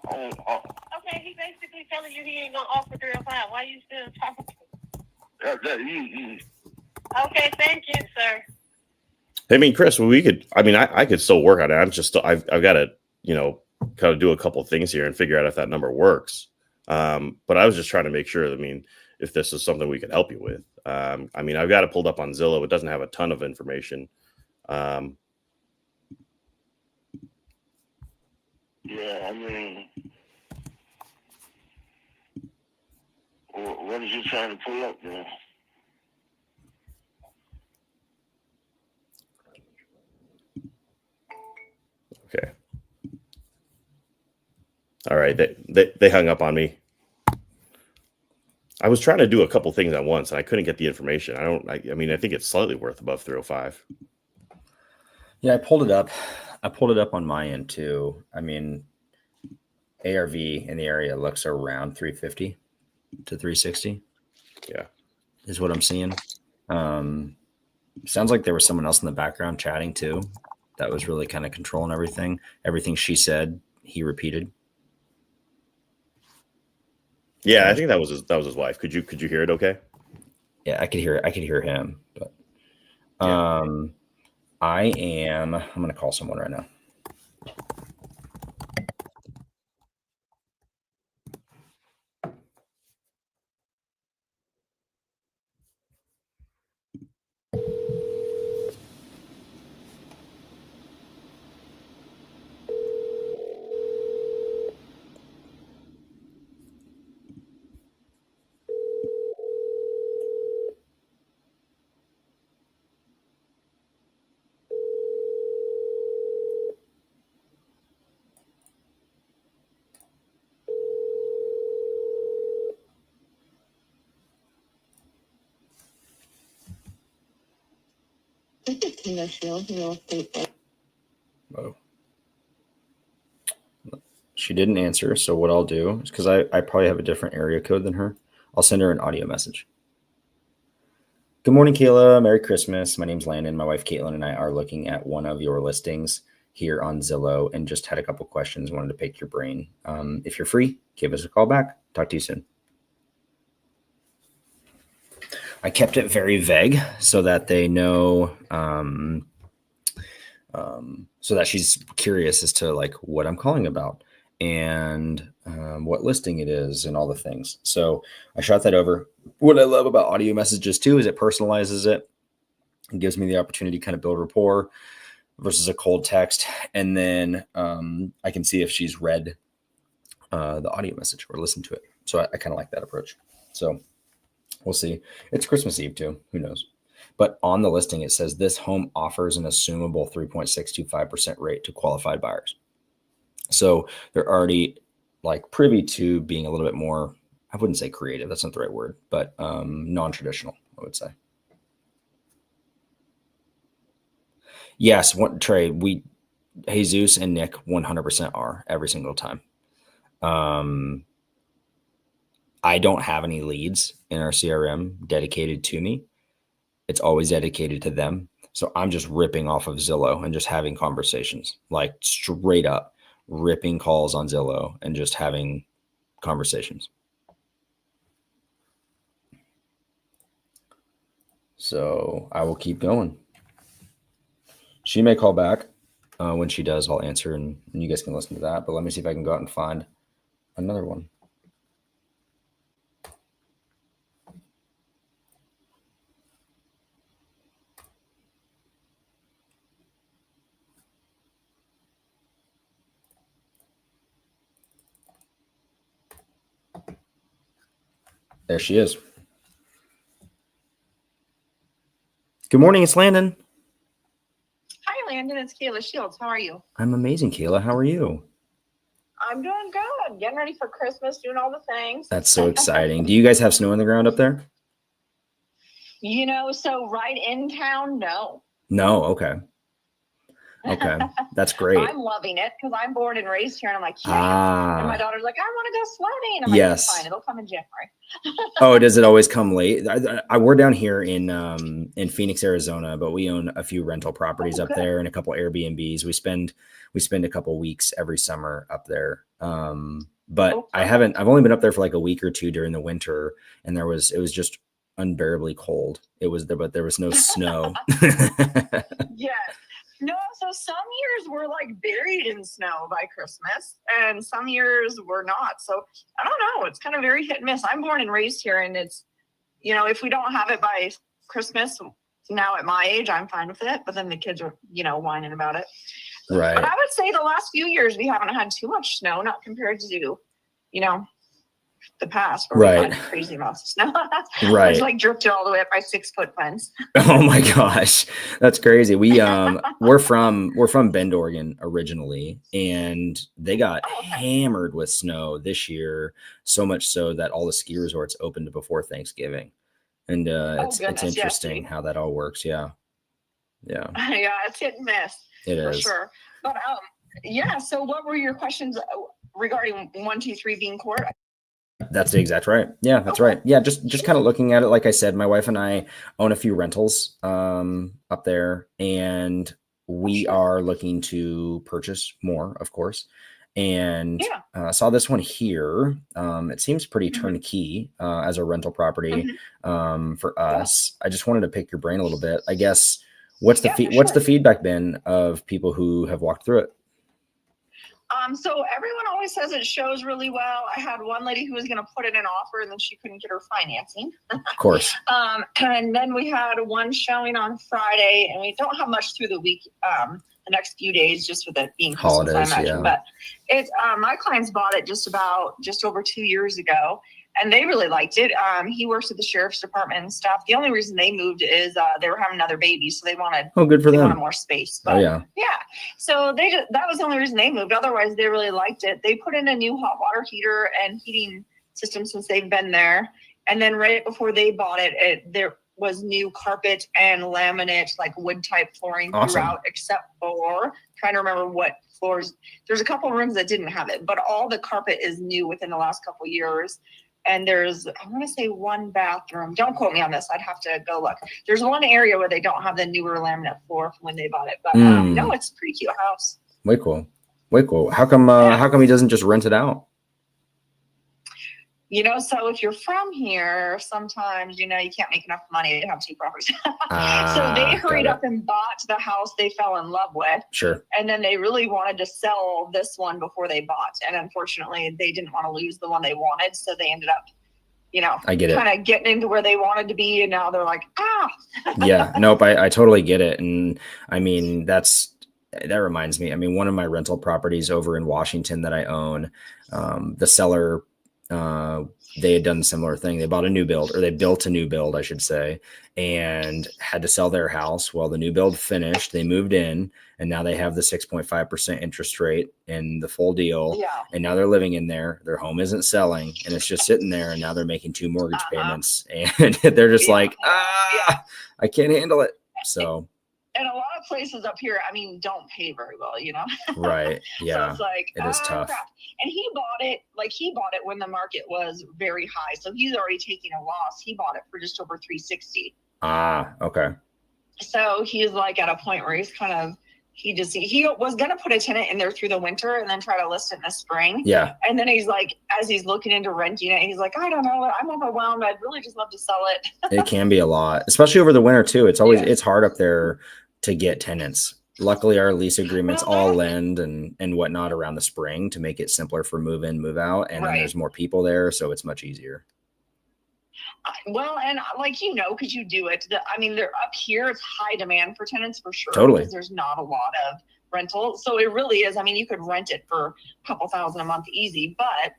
S7: Okay, he basically telling you he ain't gonna offer 305. Why you still talking to him? Okay, thank you, sir.
S3: I mean, Chris, we could. I mean, I could still work on it. I've got to kind of do a couple of things here and figure out if that number works. But I was just trying to make sure. I mean, if this is something we could help you with. I mean, I've got it pulled up on Zillow. It doesn't have a ton of information.
S5: Yeah, I mean, what is you trying to pull up there?
S3: Okay. All right. They hung up on me. I was trying to do a couple things at once and I couldn't get the information. I think it's slightly worth above 305.
S1: Yeah, I pulled it up. I pulled it up on my end too. I mean, ARV in the area looks around 350 to 360.
S3: Yeah,
S1: is what I'm seeing. Sounds like there was someone else in the background chatting too. That was really kind of controlling everything. Everything she said, he repeated.
S3: Yeah, I think that was his wife. Could you hear it? Okay.
S1: Yeah, I could hear it. I could hear him, but I'm going to call someone right now. Oh. She didn't answer. So what I'll do is, because I probably have a different area code than her, I'll send her an audio message. Good morning, Kayla. Merry Christmas. My name's Landon. My wife, Caitlin, and I are looking at one of your listings here on Zillow and just had a couple questions. Wanted to pick your brain. If you're free, give us a call back. Talk to you soon. I kept it very vague so that they know, so that she's curious as to like what I'm calling about and what listing it is and all the things. So I shot that over. What I love about audio messages too is it personalizes it and gives me the opportunity to kind of build rapport versus a cold text. And then I can see if she's read the audio message or listened to it. So I kind of like that approach. So we'll see. It's Christmas Eve too. Who knows? But on the listing, it says this home offers an assumable 3.625% rate to qualified buyers. So they're already like privy to being a little bit more, I wouldn't say creative. That's not the right word, but non-traditional, I would say. Yes, Trey, Jesus and Nick 100% are every single time. I don't have any leads in our CRM dedicated to me. It's always dedicated to them. So I'm just ripping off of Zillow and just having conversations, like straight up ripping calls on Zillow and just having conversations. So I will keep going. She may call back. When she does, I'll answer and you guys can listen to that. But let me see if I can go out and find another one. There she is. Good morning, it's Landon.
S8: Hi, Landon. It's Kayla Shields. How are you?
S1: I'm amazing, Kayla. How are you?
S8: I'm doing good. Getting ready for Christmas, doing all the things.
S1: That's so exciting. Do you guys have snow on the ground up there?
S8: So right in town, no.
S1: No. Okay. Okay. That's great.
S8: I'm loving it because I'm born and raised here, and I'm like, yeah. And my daughter's like, I want to go sledding. I'm like,
S1: yes.
S8: It's fine. It'll come in January.
S1: Oh, does it always come late? We're down here in Phoenix, Arizona, but we own a few rental properties up there and a couple Airbnbs. We spend a couple weeks every summer up there. But I've only been up there for like a week or two during the winter, and it was just unbearably cold. But there was no snow.
S8: Yes. No, so some years we're like buried in snow by Christmas, and some years we're not. So I don't know. It's kind of very hit and miss. I'm born and raised here, and it's, if we don't have it by Christmas, now at my age, I'm fine with it. But then the kids are, whining about it.
S1: Right.
S8: But I would say the last few years we haven't had too much snow, not compared to, the past where we had crazy amounts of snow.
S1: Right.
S8: It's like drifted all the way up my 6-foot fence.
S1: Oh my gosh, that's crazy. We're from Bend, Oregon originally, and they got hammered with snow this year, so much so that all the ski resorts opened before Thanksgiving. And it's interesting how that all works. Yeah. Yeah,
S8: it's hit and miss.
S1: It
S8: for
S1: is.
S8: Sure. But so what were your questions regarding 1, 2, 3 being court?
S1: That's the exact right. Yeah, that's right. Yeah, just kind of looking at it. Like I said, my wife and I own a few rentals up there, and we are looking to purchase more, of course. And saw this one here. It seems pretty turnkey as a rental property for us. I just wanted to pick your brain a little bit. I guess what's the feedback been of people who have walked through it?
S8: So everyone always says it shows really well. I had one lady who was going to put in an offer, and then she couldn't get her financing.
S1: Of course.
S8: And then we had one showing on Friday, and we don't have much through the week, the next few days, just with it being Christmas, I imagine. But it's my clients bought it just over 2 years ago, and they really liked it. He works at the sheriff's department and stuff. The only reason they moved is they were having another baby, so they wanted
S1: good for them.
S8: Wanted more space. But, so that was the only reason they moved. Otherwise, they really liked it. They put in a new hot water heater and heating system since they've been there. And then right before they bought it, there was new carpet and laminate, like wood type flooring throughout, except for trying to remember what floors. There's a couple rooms that didn't have it, but all the carpet is new within the last couple years. And there's, I want to say, one bathroom. Don't quote me on this. I'd have to go look. There's one area where they don't have the newer laminate floor from when they bought it. But no, it's a pretty cute house.
S1: Way cool. Way cool. How come he doesn't just rent it out?
S8: So if you're from here, sometimes, you can't make enough money to have 2 properties. So they hurried up and bought the house they fell in love with.
S1: Sure.
S8: And then they really wanted to sell this one before they bought. And unfortunately, they didn't want to lose the one they wanted. So they ended up,
S1: I get it.
S8: Kind of getting into where they wanted to be. And now they're like,
S1: Yeah, nope. I totally get it. And I mean, that reminds me. I mean, one of my rental properties over in Washington that I own, the seller, they had done a similar thing. They bought a new build, or they built a new build, I should say, and had to sell their house. Well, the new build finished, they moved in, and now they have the 6.5% interest rate and the full deal.
S8: Yeah.
S1: And now they're living in there. Their home isn't selling, and it's just sitting there. And now they're making 2 mortgage payments, and they're just like, I can't handle it. So.
S8: And a lot of places up here, don't pay very well,
S1: Right. Yeah.
S8: So it's like,
S1: it is tough.
S8: Crap. And he bought it when the market was very high. So he's already taking a loss. He bought it for just over $360.
S1: Okay.
S8: So he's like at a point where he's kind of he was going to put a tenant in there through the winter and then try to list it in the spring.
S1: Yeah.
S8: And then he's like, as he's looking into renting it, he's like, I don't know, I'm overwhelmed. I'd really just love to sell it.
S1: It can be a lot, especially over the winter too. It's always, it's hard up there to get tenants. Luckily our lease agreements all lend and whatnot around the spring to make it simpler for move in, move out. And then there's more people there. So it's much easier.
S8: Well, and like, you know, because you do it, I mean, they're up here, it's high demand for tenants for sure.
S1: Totally.
S8: Because there's not a lot of rental. So it really is. I mean, you could rent it for a couple $1,000 a month easy, but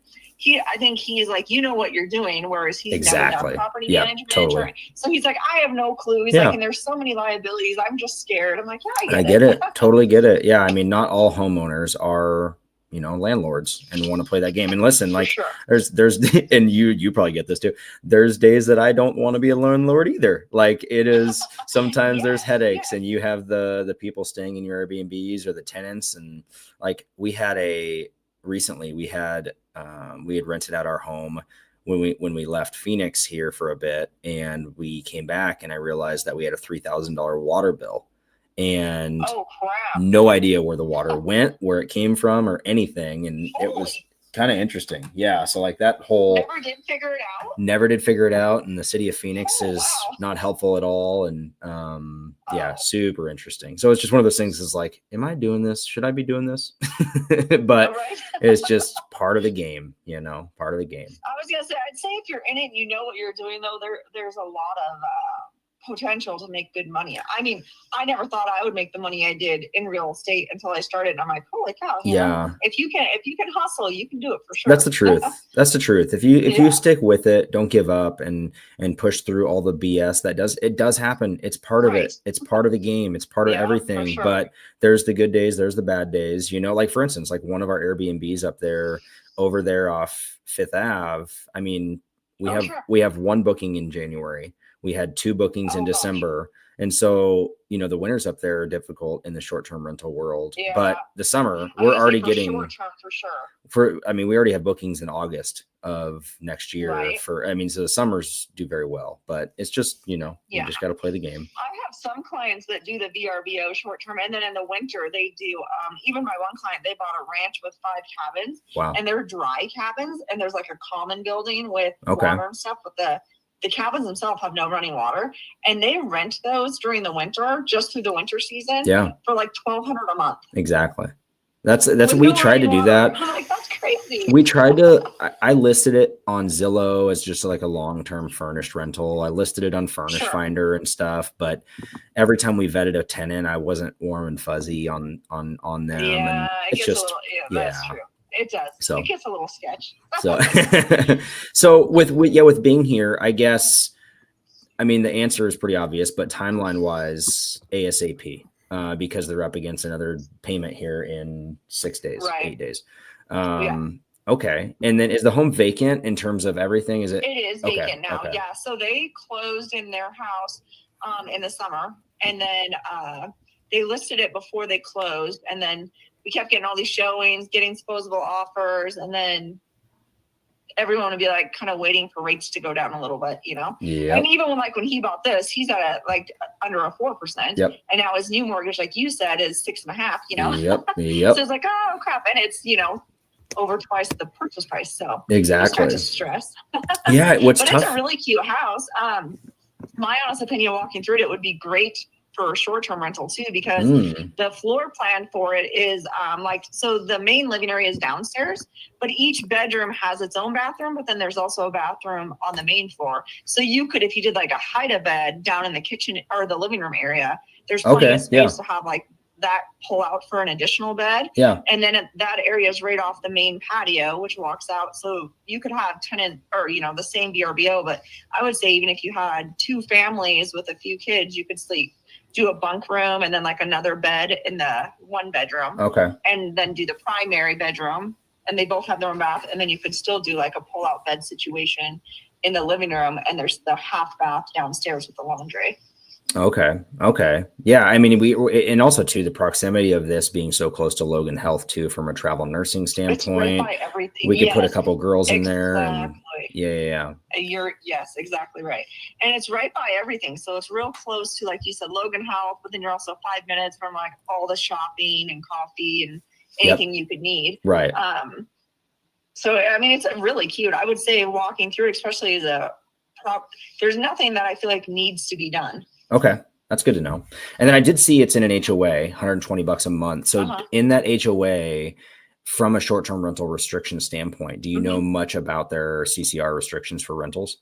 S8: I think he's like, you know what you're doing, whereas he's never done property management.
S1: Totally.
S8: So he's like, I have no clue. He's like, and there's so many liabilities. I'm just scared. I'm like, yeah,
S1: I get it. Totally get it. Yeah. I mean, not all homeowners are, you know, landlords and want to play that game. And listen, like there's, and you probably get this too. There's days that I don't want to be a landlord either. Like it is, sometimes there's headaches and you have the people staying in your Airbnbs or the tenants. And like we had rented out our home when we left Phoenix here for a bit, and we came back and I realized that we had a $3,000 water bill. And no idea where the water went, where it came from or anything. And it was kind of interesting. Yeah. So like that whole never did figure it out. And the city of Phoenix is not helpful at all. And yeah, super interesting. So it's just one of those things is like, am I doing this? Should I be doing this? But it's just part of the game, you know, part of the game.
S8: I was going to say, I'd say if you're in it, you know what you're doing though. There's a lot of, potential to make good money. I mean, I never thought I would make the money I did in real estate until I started. And I'm like, holy cow.
S1: Yeah.
S8: If you can hustle, you can do it for sure.
S1: That's the truth. That's the truth. If you stick with it, don't give up and push through all the BS it does happen. It's part of it. It's part of the game. It's part of everything. But there's the good days. There's the bad days, you know, like for instance, like one of our Airbnbs over there off Fifth Ave. I mean, we have one booking in January. We had 2 bookings in December. And so, you know, the winters up there are difficult in the short-term rental world, but the summer we're already getting we already have bookings in August of next year so the summers do very well, but it's just, you know, you just got to play the game.
S8: I have some clients that do the VRBO short-term, and then in the winter they do, even my one client, they bought a ranch with 5 cabins.
S1: Wow.
S8: And they're dry cabins, and there's like a common building with water and stuff, but the cabins themselves have no running water, and they rent those during the winter, just through the winter season, for like $1,200 a month.
S1: Exactly. That's we tried to do that.
S8: I'm like, that's crazy.
S1: We tried to. I listed it on Zillow as just like a long-term furnished rental. I listed it on Furnish Finder and stuff, but every time we vetted a tenant, I wasn't warm and fuzzy on them.
S8: Yeah,
S1: and it's just
S8: that's true. It does. So it gets a little sketch.
S1: So with being here, I guess, I mean, the answer is pretty obvious, but timeline wise, ASAP, because they're up against another payment here in 6 days, 8 days. Okay. And then is the home vacant in terms of everything? It
S8: is vacant now. Okay. Yeah. So they closed in their house in the summer, and then they listed it before they closed, and then we kept getting all these showings, getting disposable offers, and then everyone would be like kind of waiting for rates to go down a little bit, you know?
S1: Yeah.
S8: And even when he bought this, he's at under a 4%.
S1: Yep.
S8: And now his new mortgage, like you said, is 6.5%, you know?
S1: Yep.
S8: So it's like, oh crap. And it's, you know, over twice the purchase price. So
S1: exactly.
S8: Start to stress.
S1: Yeah. What's
S8: but
S1: tough.
S8: It's a really cute house. My honest opinion, walking through it would be great for short-term rental too, because the floor plan for it is so the main living area is downstairs, but each bedroom has its own bathroom, but then there's also a bathroom on the main floor. So you could, if you did like a hide-a-bed down in the kitchen or the living room area, there's plenty of space to have like that pull out for an additional bed.
S1: Yeah.
S8: And then that area is right off the main patio, which walks out. So you could have tenant or, you know, the same VRBO, but I would say even if you had 2 families with a few kids, you could do a bunk room and then like another bed in the 1 bedroom.
S1: Okay.
S8: And then do the primary bedroom, and they both have their own bath. And then you could still do like a pull out bed situation in the living room. And there's the half bath downstairs with the laundry.
S1: Okay. Yeah. I mean, and also too, the proximity of this being so close to Logan Health too, from a travel nursing standpoint,
S8: It's right by everything.
S1: we could put a couple girls in there and
S8: exactly.
S1: Yeah.
S8: Yes, exactly right. And it's right by everything. So it's real close to, like you said, Logan Health, but then you're also 5 minutes from like all the shopping and coffee and anything you could need.
S1: Right.
S8: So, I mean, it's really cute. I would say walking through, especially as a prop, there's nothing that I feel like needs to be done.
S1: Okay. That's good to know. And then I did see it's in an HOA, $120 a month. So in that HOA, from a short-term rental restriction standpoint, do you know much about their CCR restrictions for rentals?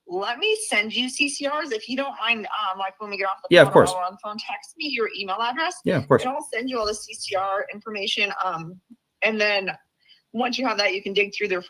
S8: Let me send you CCRs if you don't mind. Like when we get off the
S1: phone, of course.
S8: Or on the phone, text me your email address.
S1: Yeah, of course.
S8: And I'll send you all the CCR information. And then once you have that, you can dig through there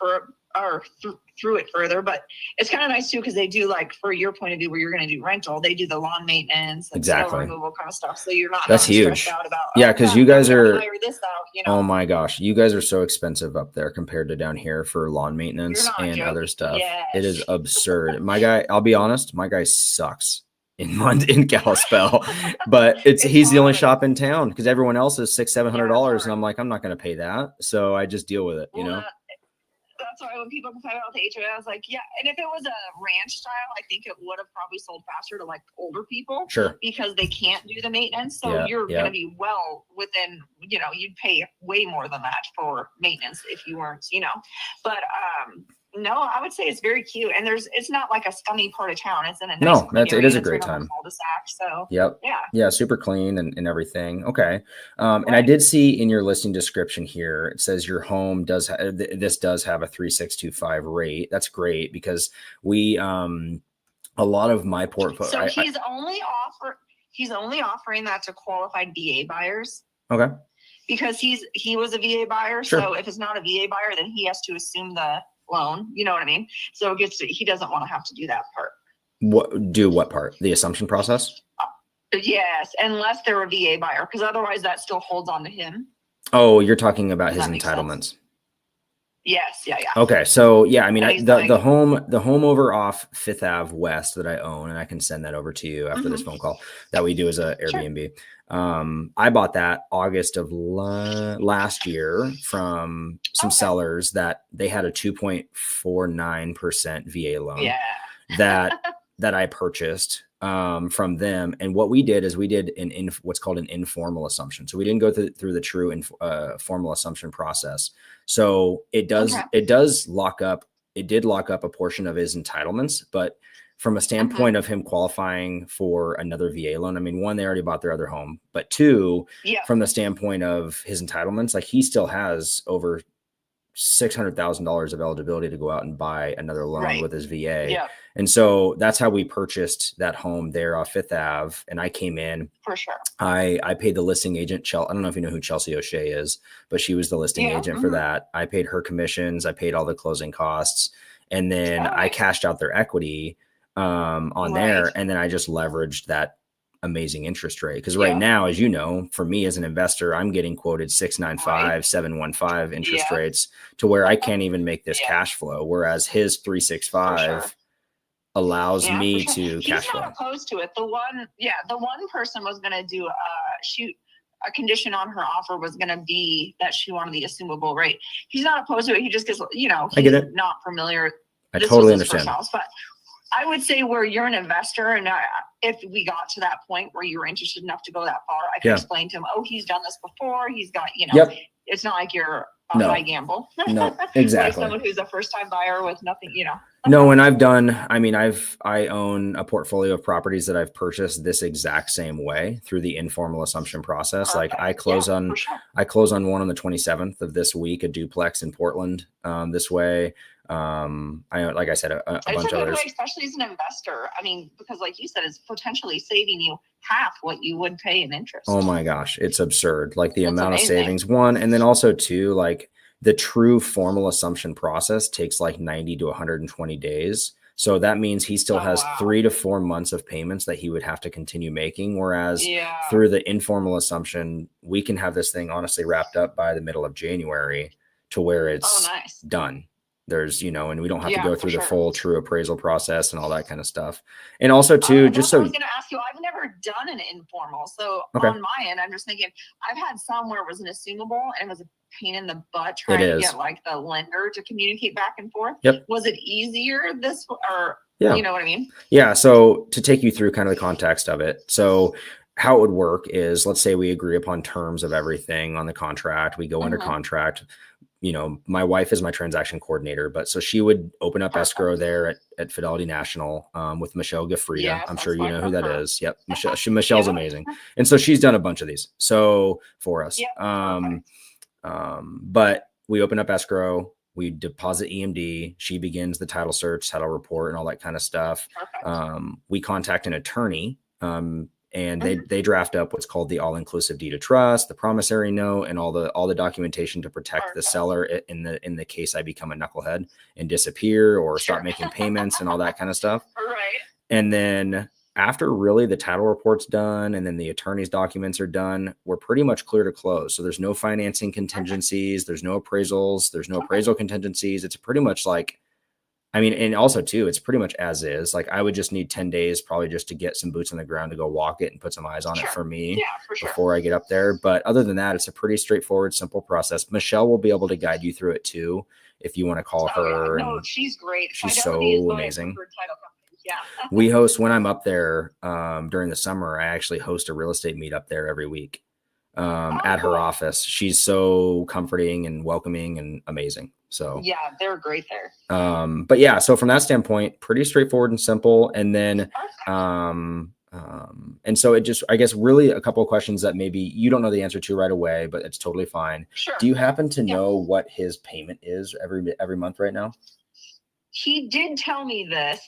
S8: through it further. But it's kind of nice too, because they do, like, for your point of view where you're going to do rental, they do the lawn maintenance and snow removal kind of stuff. So you're not
S1: That's huge.
S8: stressed out about,
S1: because you guys are
S8: hire this out, you know.
S1: Oh my gosh, you guys are so expensive up there compared to down here for lawn maintenance and
S8: joking.
S1: other stuff.
S8: Yes.
S1: It is absurd. My guy, I'll be honest, my guy sucks in Kalispell, but he's the only shop in town because everyone else is $600-700, and I'm like, I'm not going to pay that, so I just deal with it, you know.
S8: That's why when people complain about the HOA, I was like, yeah. And if it was a ranch style, I think it would have probably sold faster to like older people.
S1: Sure.
S8: Because they can't do the maintenance. So you're going to be well within, you know, you'd pay way more than that for maintenance if you weren't, you know. But no, I would say it's very cute. And it's not like a scummy part of town. It's in a nice
S1: it is a great time.
S8: Cul-de-sac, so
S1: yeah, super clean and everything. Okay. And I did see in your listing description here, it says your home does this does have a 3625 rate. That's great because we a lot of my portfolio.
S8: So he's only offering that to qualified VA buyers.
S1: Okay.
S8: Because he was a VA buyer.
S1: Sure.
S8: So if it's not a VA buyer, then he has to assume the loan. You know what I mean? So he doesn't want to have to do that part.
S1: What part? The assumption process?
S8: Yes, unless they're a VA buyer, because otherwise that still holds on to him.
S1: Oh, you're talking about his entitlements.
S8: Yes, yeah.
S1: Okay, so yeah, I mean, the home over off 5th Ave West that I own, and I can send that over to you after this phone call, that we do as a Airbnb. I bought that August of last year from some sellers that they had a 2.49% VA loan that I purchased from them. And what we did is we did what's called an informal assumption. So we didn't go through the true formal assumption process. So it does lock up. It did lock up a portion of his entitlements, but from a standpoint of him qualifying for another VA loan, I mean, one, they already bought their other home, but two, from the standpoint of his entitlements, like he still has over $600,000 of eligibility to go out and buy another loan with his VA. Yeah. And so that's how we purchased that home there off 5th Ave. And I came in.
S8: For sure.
S1: I paid the listing agent, I don't know if you know who Chelsea O'Shea is, but she was the listing agent for that. I paid her commissions. I paid all the closing costs. And then I cashed out their equity on there. And then I just leveraged that amazing interest rate. Because right now, as you know, for me as an investor, I'm getting quoted 6.95, 7.15 interest rates to where I can't even make this cash flow. Whereas his 3.65 allows me to cash flow.
S8: He's not opposed to it. The one person was going to do a condition on her offer was going to be that she wanted the assumable rate. He's not opposed to it. He just gets, he's not familiar.
S1: I totally understand.
S8: But I would say where you're an investor, and if we got to that point where you were interested enough to go that far, I could explain to him, he's done this before. He's got, it's not like you're a high gamble.
S1: No, exactly.
S8: Like someone who's a first-time buyer with nothing,
S1: No, and I own a portfolio of properties that I've purchased this exact same way through the informal assumption process. Perfect. Like I close on one on the 27th of this week, a duplex in Portland, this way. Like I said, a bunch of others.
S8: Especially as an investor. I mean, because like you said, it's potentially saving you half what you would pay in interest.
S1: Oh my gosh, it's absurd. Like the amount of savings, one, and then also two, like the true formal assumption process takes like 90 to 120 days. So that means he still has 3 to 4 months of payments that he would have to continue making. Whereas through the informal assumption, we can have this thing honestly wrapped up by the middle of January to where it's done. There's, and we don't have to go through the full true appraisal process and all that kind of stuff. And also too,
S8: I was going to ask you, I've never done an informal. So
S1: Okay.
S8: on my end, I'm just thinking I've had some where it was an assumable and it was a pain in the butt trying
S1: It
S8: to
S1: is.
S8: get like the lender to communicate back and forth.
S1: Yep.
S8: Was it easier this or
S1: Yeah.
S8: you know what I mean?
S1: Yeah. So to take you through kind of the context of it. So how it would work is, let's say we agree upon terms of everything on the contract. We go under contract. You know, my wife is my transaction coordinator, but so she would open up escrow there at Fidelity National with Michelle Gaffrida.
S8: Yes,
S1: I'm
S8: that's
S1: sure you
S8: why
S1: know
S8: I
S1: who that
S8: prefer.
S1: is. Yep. Michelle's amazing. And so she's done a bunch of these. So for us,
S8: Yep.
S1: but we open up escrow, we deposit EMD. She begins the title search, title report, and all that kind of stuff.
S8: Perfect.
S1: We contact an attorney, and they draft up what's called the all-inclusive deed of trust, the promissory note, and all the documentation to protect the seller in the case I become a knucklehead and disappear or stop making payments and all that kind of stuff.
S8: Right.
S1: And then after really the title report's done and then the attorney's documents are done, we're pretty much clear to close. So there's no financing contingencies, there's no appraisals, there's no appraisal contingencies. It's pretty much like, I mean, and also too, it's pretty much as is. Like I would just need 10 days probably just to get some boots on the ground to go walk it and put some eyes on it for me before I get up there. But other than that, it's a pretty straightforward, simple process. Michelle will be able to guide you through it too, if you want to call her.
S8: No, she's great.
S1: She's
S8: Fidelity is
S1: so
S8: my
S1: amazing.
S8: preferred title company. Yeah.
S1: We host, when I'm up there during the summer, I actually host a real estate meetup there every week at her office. She's so comforting and welcoming and amazing. So
S8: yeah, they're great there.
S1: But yeah, so from that standpoint, pretty straightforward and simple. And then and so it just, I guess, really a couple of questions that maybe you don't know the answer to right away, but it's totally fine.
S8: Sure.
S1: Do you happen to know what his payment is every month right now?
S8: He did tell me this,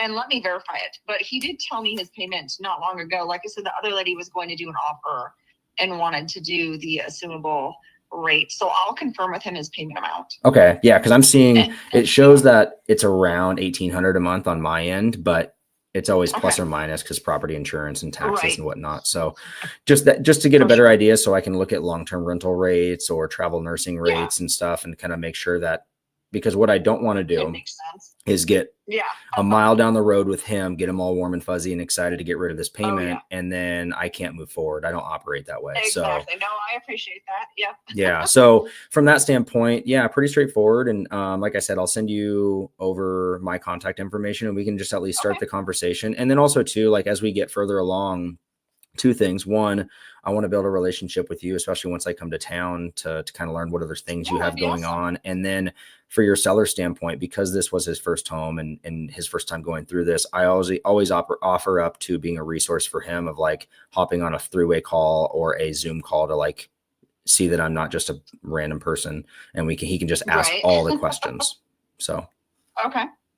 S8: and let me verify it, but he did tell me his payment not long ago. Like I said, the other lady was going to do an offer and wanted to do the assumable rate. So I'll confirm with him his payment amount.
S1: Okay. Yeah. Cause I'm seeing, it shows that it's around 1,800 a month on my end, but it's always plus or minus because property insurance and taxes and whatnot. So just to get a better idea, so I can look at long-term rental rates or travel nursing rates and stuff and kind of make sure that, because what I don't want to do is get a mile down the road with him, get him all warm and fuzzy and excited to get rid of this payment. And then I can't move forward. I don't operate that way.
S8: Exactly. No, I appreciate that. Yeah.
S1: Yeah. So from that standpoint, yeah, pretty straightforward. And like I said, I'll send you over my contact information and we can just at least start the conversation. And then also too, like as we get further along, two things. One, I want to build a relationship with you, especially once I come to town to kind of learn what other things you have going on. And then for your seller standpoint, because this was his first home and his first time going through this, I always offer up to being a resource for him of like hopping on a three-way call or a Zoom call to like see that I'm not just a random person and he can just ask all the questions. So,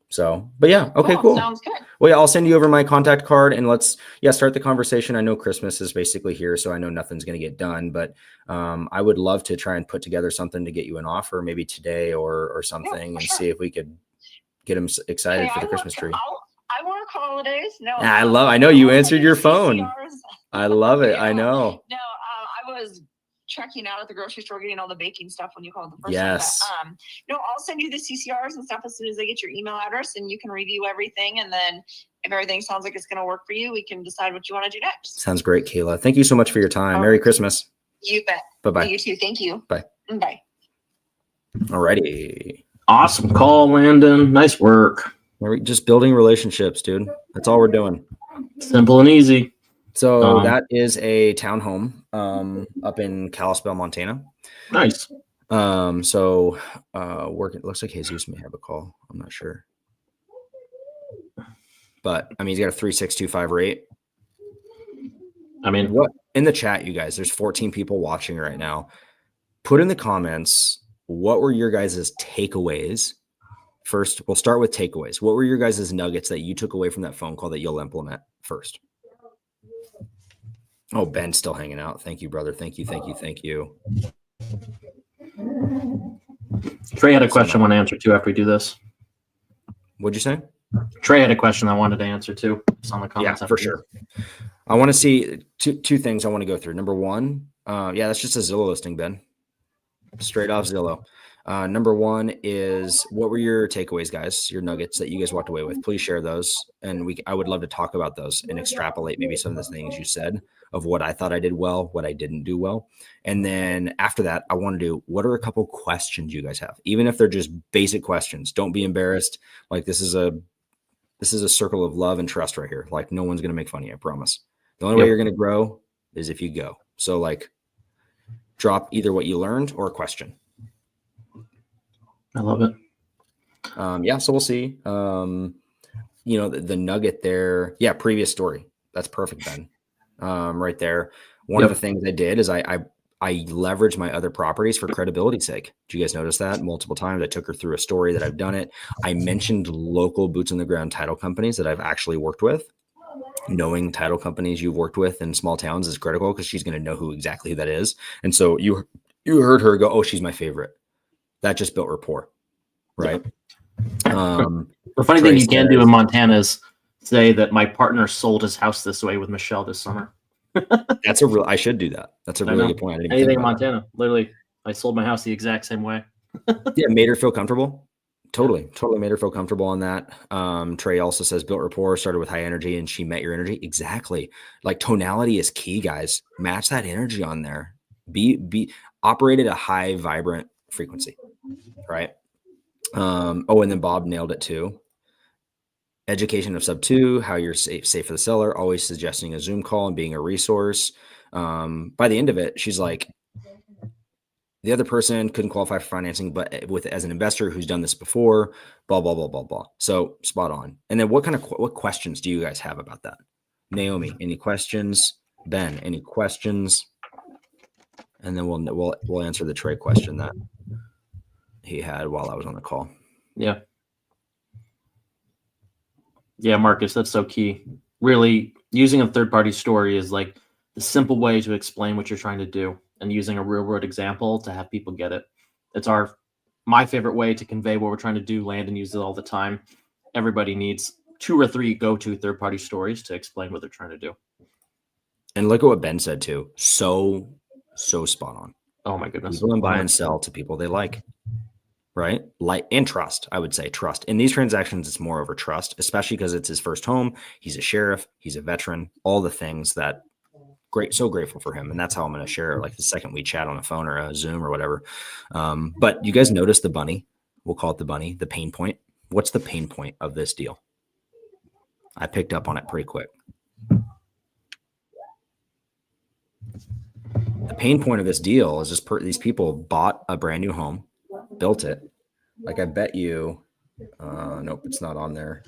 S1: So, but yeah. Okay, cool.
S8: Sounds good.
S1: Well, yeah, I'll send you over my contact card and let's, start the conversation. I know Christmas is basically here, so I know nothing's going to get done, but I would love to try and put together something to get you an offer maybe today or something and see if we could get him excited for the Christmas tree.
S8: I work holidays. No,
S1: I know you answered your phone. I love it. I know.
S8: No, I was checking out at the grocery store, getting all the baking stuff when you called the first
S1: Yes.
S8: time. No, I'll send you the CCRs and stuff as soon as I get your email address and you can review everything. And then if everything sounds like it's going to work for you, we can decide what you want to do next.
S1: Sounds great, Kayla. Thank you so much for your time. Merry Christmas.
S8: You bet.
S1: Bye-bye.
S8: You too. Thank you.
S1: Bye.
S8: Bye.
S1: Alrighty.
S9: Awesome call, Landon. Nice work.
S1: We're just building relationships, dude. That's all we're doing.
S9: Simple and easy.
S1: So that is a townhome up in Kalispell, Montana.
S9: Nice.
S1: So working, looks like Jesus may have a call. I'm not sure. But I mean, he's got a 3625 rate.
S9: I mean,
S1: what in the chat, you guys, there's 14 people watching right now. Put in the comments, what were your guys' takeaways? First, we'll start with takeaways. What were your guys' nuggets that you took away from that phone call that you'll implement first? Oh, Ben's still hanging out. Thank you, brother. Thank you.
S9: Trey had a question I want to answer too after we do this.
S1: What'd you say?
S9: Trey had a question I wanted to answer too. It's on the comments.
S1: Yeah, for sure. I want to see two things I want to go through. Number one, that's just a Zillow listing, Ben. Straight off Zillow. Number one is, what were your takeaways, guys? Your nuggets that you guys walked away with? Please share those, and I would love to talk about those and extrapolate maybe some of the things you said of what I thought I did well, what I didn't do well, and then after that, I want to do, what are a couple questions you guys have, even if they're just basic questions. Don't be embarrassed. Like this is a circle of love and trust right here. Like no one's gonna make fun of you, I promise. The only way you're gonna grow is if you go. So like, drop either what you learned or a question.
S9: I love it.
S1: Yeah, so we'll see. The nugget there. Yeah, previous story. That's perfect, Ben. Right there. One of the things I did is I leveraged my other properties for credibility's sake. Did you guys notice that? Multiple times I took her through a story that I've done it. I mentioned local boots on the ground title companies that I've actually worked with. Knowing title companies you've worked with in small towns is critical because she's going to know who that is. And so you heard her go, oh, she's my favorite. That just built rapport, right?
S9: The funny thing you can do in Montana is say that my partner sold his house this way with Michelle this summer.
S1: I should do that. That's a really good point. I didn't
S9: Anything in Montana. Literally, I sold my house the exact same way.
S1: Yeah, made her feel comfortable. Totally made her feel comfortable on that. Trey also says built rapport, started with high energy, and she met your energy. Exactly. Like tonality is key, guys. Match that energy on there. Be operate at a high, vibrant frequency, right? And then Bob nailed it too. Education of sub 2, how you're safe for the seller, always suggesting a Zoom call and being a resource. By the end of it, she's like, the other person couldn't qualify for financing, but as an investor who's done this before, blah, blah, blah, blah, blah. So spot on. And then what questions do you guys have about that? Naomi, any questions? Ben, any questions? And then we'll answer the Trey question that he had while I was on the call.
S9: Yeah. Yeah, Marcus, that's so key. Really, using a third-party story is like the simple way to explain what you're trying to do, and using a real-world example to have people get it. It's my favorite way to convey what we're trying to do, land and use it all the time. Everybody needs 2 or 3 go-to third-party stories to explain what they're trying to do.
S1: And look at what Ben said too. So spot on.
S9: Oh my goodness.
S1: People buy and sell to people they like. Right? Like, and trust, I would say trust. In these transactions, it's more over trust, especially because it's his first home. He's a sheriff. He's a veteran. All the things that so grateful for him. And that's how I'm going to share it. Like the second we chat on a phone or a Zoom or whatever. But you guys notice the bunny, we'll call it the bunny, the pain point. What's the pain point of this deal? I picked up on it pretty quick. The pain point of this deal is these people bought a brand new home, built it. Like I bet you, nope, it's not on there.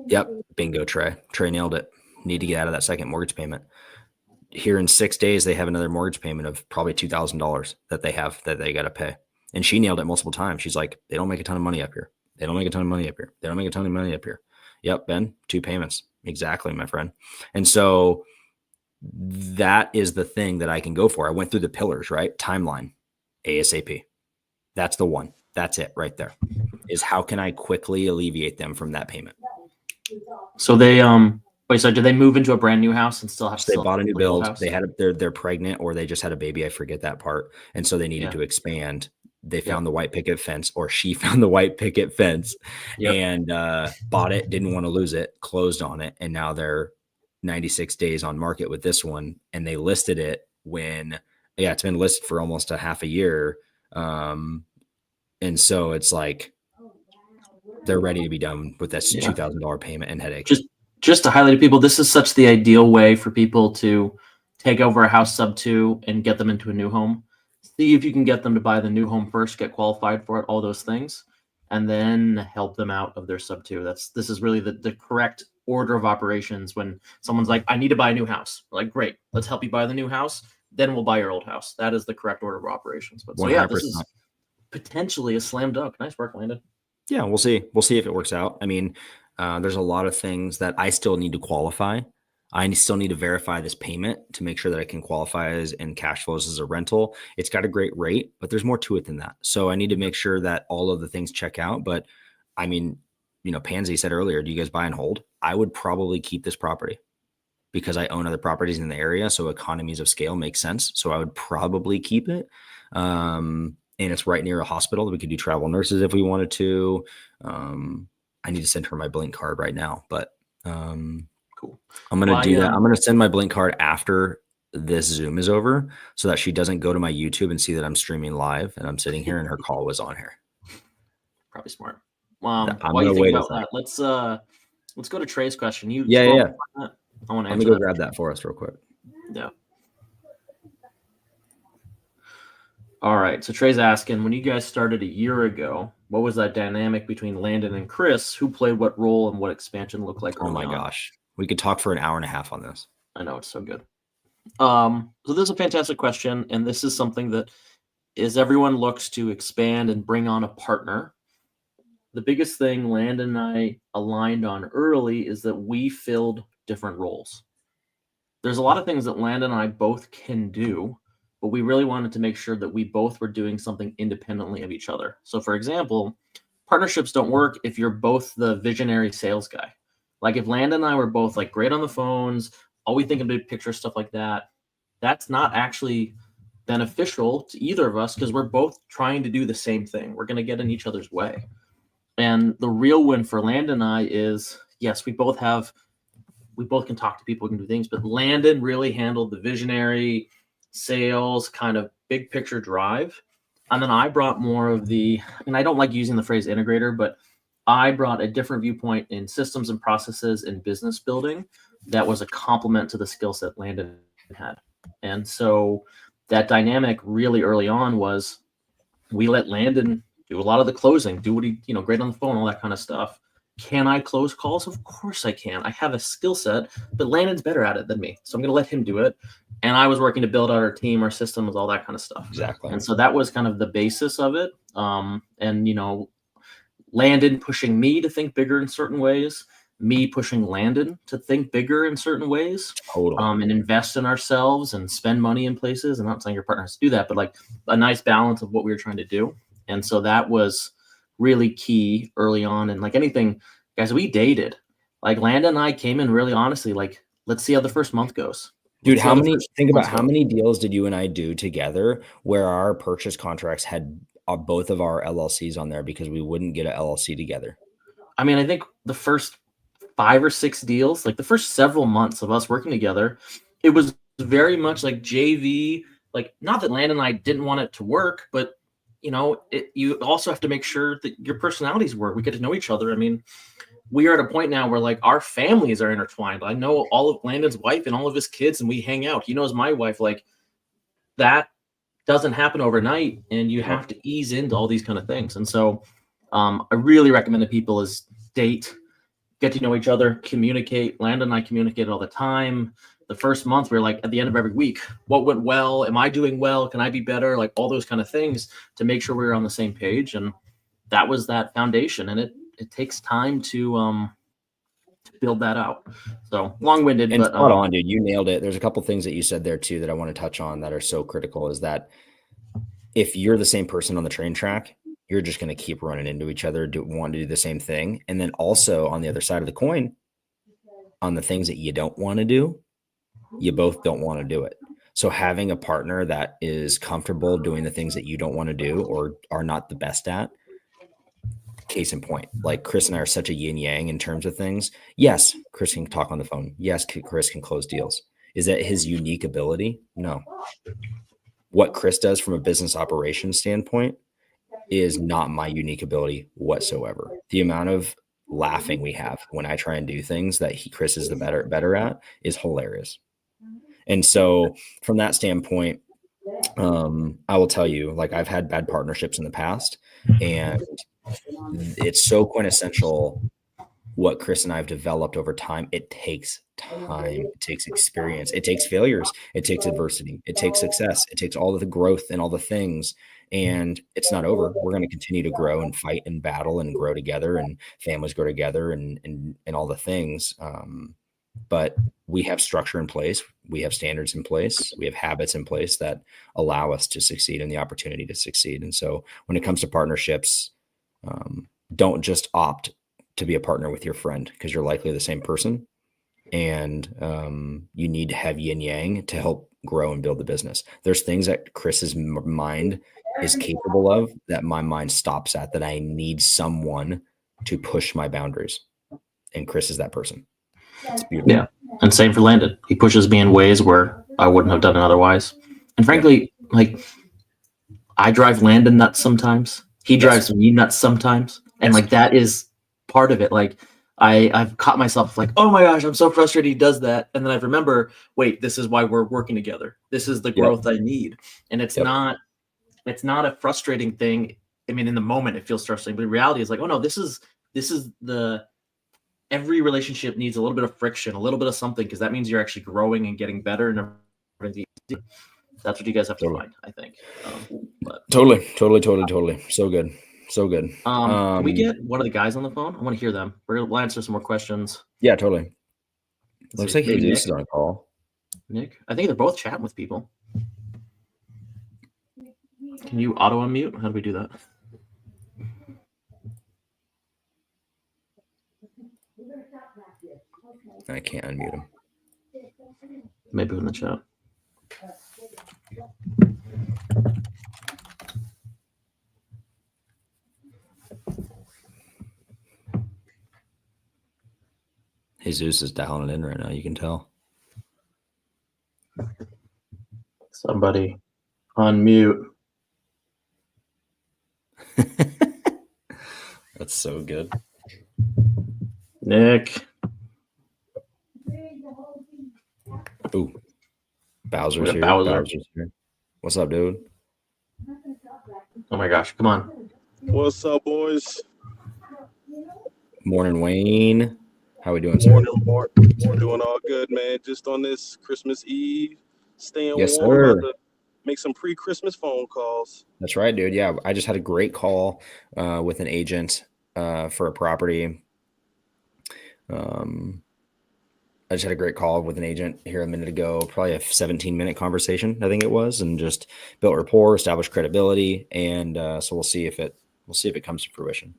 S1: Yep, bingo, Trey. Trey nailed it. Need to get out of that second mortgage payment. Here in 6 days, they have another mortgage payment of probably $2,000 that they got to pay. And she nailed it multiple times. She's like, they don't make a ton of money up here. They don't make a ton of money up here. They don't make a ton of money up here. Yep, Ben, 2 payments. Exactly, my friend. And so that is the thing that I can go for. I went through the pillars, right? Timeline, ASAP. That's the one. That's it right there. Is how can I quickly alleviate them from that payment?
S9: So they so did they move into a brand new house and still have
S1: they bought a new build? They had they're pregnant or they just had a baby. I forget that part. And so they needed to expand. They found the white picket fence, or she found the white picket fence and bought it, didn't want to lose it, closed on it, and now they're 96 days on market with this one. And they listed it when it's been listed for almost a half a year. And so it's like they're ready to be done with this $2,000 payment and headache.
S9: Just to highlight to people, this is such the ideal way for people to take over a house sub 2 and get them into a new home. See if you can get them to buy the new home first, get qualified for it, all those things, and then help them out of their sub 2. This is really the correct order of operations. When someone's like, I need to buy a new house, we're like, great, let's help you buy the new house, then we'll buy your old house. That is the correct order of operations. But so 100%. This is potentially a slam dunk. Nice work, Landon. Yeah,
S1: we'll see. We'll see if it works out. I mean, there's a lot of things that I still need to qualify. I still need to verify this payment to make sure that I can qualify as in cash flows as a rental. It's got a great rate, but there's more to it than that. So I need to make sure that all of the things check out. But I mean, Pansy said earlier, do you guys buy and hold? I would probably keep this property. because I own other properties in the area. So economies of scale make sense. So I would probably keep it. And it's right near a hospital. We could do travel nurses if we wanted to. I need to send her my Blink card right now, but
S9: Cool.
S1: I'm going to
S9: Well,
S1: do that. I'm going to send my Blink card after this Zoom is over so that she doesn't go to my YouTube and see that I'm streaming live and I'm sitting here and her call was on here.
S9: Probably smart.
S1: I'm
S9: While you
S1: gonna
S9: think
S1: wait a
S9: about that, let's go to Trey's question. You
S1: Yeah.
S9: I want to
S1: Let
S9: answer
S1: me go
S9: that.
S1: grab that for us real quick.
S9: Yeah. All right. So Trey's asking, when you guys started a year ago, what was that dynamic between Landon and Chris? Who played what role and what expansion looked like?
S1: Oh my
S9: early on?
S1: gosh. We could talk for an hour and a half on this.
S9: I know, it's so good. So this is a fantastic question, and this is something that as everyone looks to expand and bring on a partner, the biggest thing Landon and I aligned on early is that we filled different roles. There's a lot of things that Landon and I both can do, but we really wanted to make sure that we both were doing something independently of each other. So for example, partnerships don't work if you're both the visionary sales guy. Like if Landon and I were both like great on the phones, always thinking big picture stuff like that, that's not actually beneficial to either of us because we're both trying to do the same thing. We're going to get in each other's way. And the real win for Landon and I is, yes, we both can talk to people, we can do things, but Landon really handled the visionary sales kind of big picture drive. And then I brought more of and I don't like using the phrase integrator, but I brought a different viewpoint in systems and processes and business building that was a complement to the skill set Landon had. And so that dynamic really early on was we let Landon do a lot of the closing, do what he, great on the phone, all that kind of stuff. Can I close calls? Of course I can. I have a skill set, but Landon's better at it than me. So I'm going to let him do it. And I was working to build out our team, our systems, all that kind of stuff.
S1: Exactly.
S9: And so that was kind of the basis of it. And, Landon pushing me to think bigger in certain ways, me pushing Landon to think bigger in certain ways,
S1: Totally.
S9: and invest in ourselves and spend money in places. I'm not saying your partner has to do that, but like a nice balance of what we were trying to do. And so that was really key early on. And like anything, guys, we dated. Like Landon and I came in really honestly, like, let's see how the first month goes.
S1: Dude, how many deals did you and I do together where our purchase contracts had both of our LLCs on there because we wouldn't get an LLC together?
S9: I mean, I think the first 5 or 6 deals, like the first several months of us working together, it was very much like JV. Like, not that Landon and I didn't want it to work, but you also have to make sure that your personalities work. We get to know each other. I mean, we are at a point now where like our families are intertwined. I know all of Landon's wife and all of his kids, and we hang out. He knows my wife. Like, that doesn't happen overnight, and you have to ease into all these kind of things. And so I really recommend that people is date, get to know each other, communicate. Landon and I communicate all the time. The first month, we're like at the end of every week, what went well? Am I doing well? Can I be better? Like all those kind of things to make sure we're on the same page. And that was that foundation. And it takes time to build that out. So long-winded,
S1: and
S9: but
S1: spot on, dude. You nailed it. There's a couple things that you said there too that I want to touch on that are so critical. Is that if you're the same person on the train track, you're just going to keep running into each other, want to do the same thing. And then also on the other side of the coin, on the things that you don't want to do, you both don't want to do it. So having a partner that is comfortable doing the things that you don't want to do or are not the best at, case in point, like Chris and I are such a yin yang in terms of things. Yes, Chris can talk on the phone. Yes, Chris can close deals. Is that his unique ability? No. What Chris does from a business operations standpoint is not my unique ability whatsoever. The amount of laughing we have when I try and do things that Chris is the better at is hilarious. And so from that standpoint, I will tell you, like, I've had bad partnerships in the past, and it's so quintessential what Chris and I have developed over time. It takes time, it takes experience, it takes failures, it takes adversity, it takes success, it takes all of the growth and all the things. And it's not over. We're going to continue to grow and fight and battle and grow together, and families grow together and all the things. But we have structure in place. We have standards in place. We have habits in place that allow us to succeed and the opportunity to succeed. And so when it comes to partnerships, don't just opt to be a partner with your friend because you're likely the same person. and you need to have yin yang to help grow and build the business. There's things that Chris's mind is capable of that my mind stops at, that I need someone to push my boundaries. And Chris is that person. It's beautiful.
S9: Yeah. And same for Landon. He pushes me in ways where I wouldn't have done it otherwise. And frankly, like, I drive Landon nuts sometimes. He drives me nuts sometimes. And like, that is part of it. Like, I've caught myself like, oh my gosh, I'm so frustrated he does that. And then I remember, wait, this is why we're working together. This is the growth I need. And it's not a frustrating thing. I mean, in the moment it feels frustrating, but in reality it's like, oh no, this is every relationship needs a little bit of friction, a little bit of something, because that means you're actually growing and getting better. And that's what you guys have to find, I think.
S1: Totally. So good.
S9: Can we get one of the guys on the phone? I want to hear them. We'll answer some more questions.
S1: Yeah, totally. Looks like
S9: maybe
S1: Jesus is on a call.
S9: Nick, I think they're both chatting with people. Can you auto unmute? How do we do that?
S1: I can't unmute him.
S9: Maybe in the chat.
S1: Jesus is dialing it in right now. You can tell.
S9: Somebody unmute.
S1: That's so good.
S9: Nick.
S1: Ooh. Bowser's here.
S9: Bowser's
S1: here. What's up, dude?
S9: Oh my gosh. Come on.
S10: What's up, boys?
S1: Morning, Wayne. How we doing, sir?
S10: Morning, Mark. We're doing all good, man. Just on this Christmas Eve, staying warm.
S1: Sir.
S10: About to make some pre-Christmas phone calls.
S1: That's right, dude. Yeah, I just had a great call with an agent for a property. I just had a great call with an agent here a minute ago, probably a 17-minute conversation, I think it was, and just built rapport, established credibility, and so we'll see if it comes to fruition.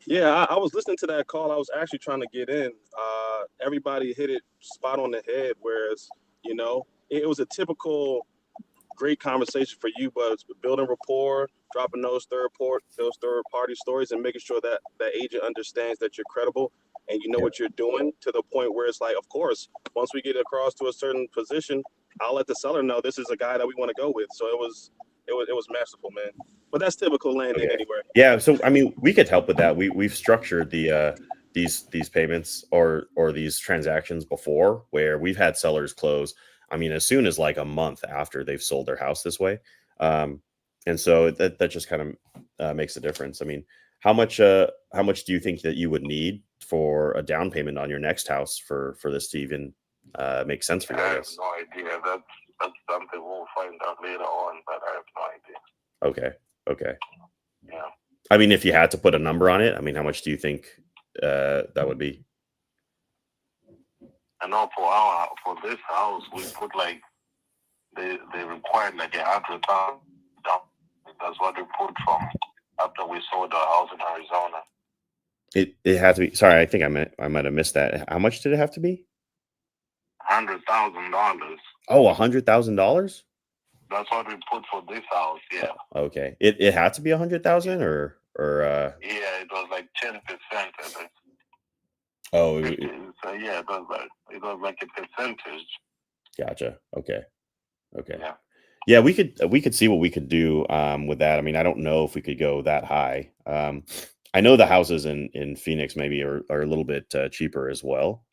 S10: Yeah, I was listening to that call. I was actually trying to get in. Everybody hit it spot on the head, whereas, it was a typical great conversation for you, but it's building rapport, dropping those third-party stories, and making sure that the agent understands that you're credible and you know what you're doing, to the point where it's like, of course, once we get across to a certain position, I'll let the seller know this is a guy that we want to go with. So it was masterful, man. But that's typical landing anywhere.
S3: Yeah, so I mean, we could help with that. We've structured the these payments or these transactions before, where we've had sellers close, I mean, as soon as like a month after they've sold their house this way. And so that just kind of makes a difference. I mean, how much do you think that you would need for a down payment on your next house for this to even make sense for you?
S5: I have no idea. That's something we'll find out later on, but I have no idea.
S10: Okay.
S5: Yeah.
S3: I mean, if you had to put a number on it, I mean, how much do you think that would be?
S5: I know for this house, we put like they required like 100,000 down. That's what we put from after we sold the house in Arizona.
S3: It had to be. Sorry, I think I might have missed that. How much did it have to be?
S5: $100,000.
S3: Oh, $100,000.
S5: That's what we put for this house. Yeah.
S3: Okay. It had to be 100,000 or.
S5: Yeah, it was like 10%. I think.
S3: Oh.
S5: So yeah, it was like a percentage.
S3: Gotcha. Okay.
S5: Yeah.
S3: Yeah, we could see what we could do with that. I mean, I don't know if we could go that high. I know the houses in Phoenix maybe are a little bit cheaper as well.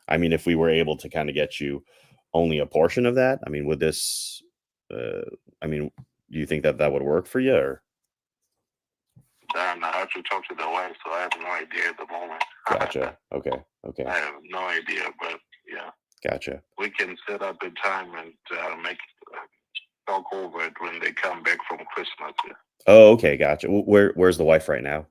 S3: I mean, if we were able to kind of get you only a portion of that, I mean, would this? I mean, do you think that would work for you? Or?
S5: I have to talk to the wife, so I have no idea at the moment.
S3: Gotcha. Okay.
S5: I have no idea, but yeah.
S3: Gotcha.
S5: We can set up a time and talk over it when they come back from Christmas. Yeah.
S3: Oh, okay. Gotcha. Where's the wife right now?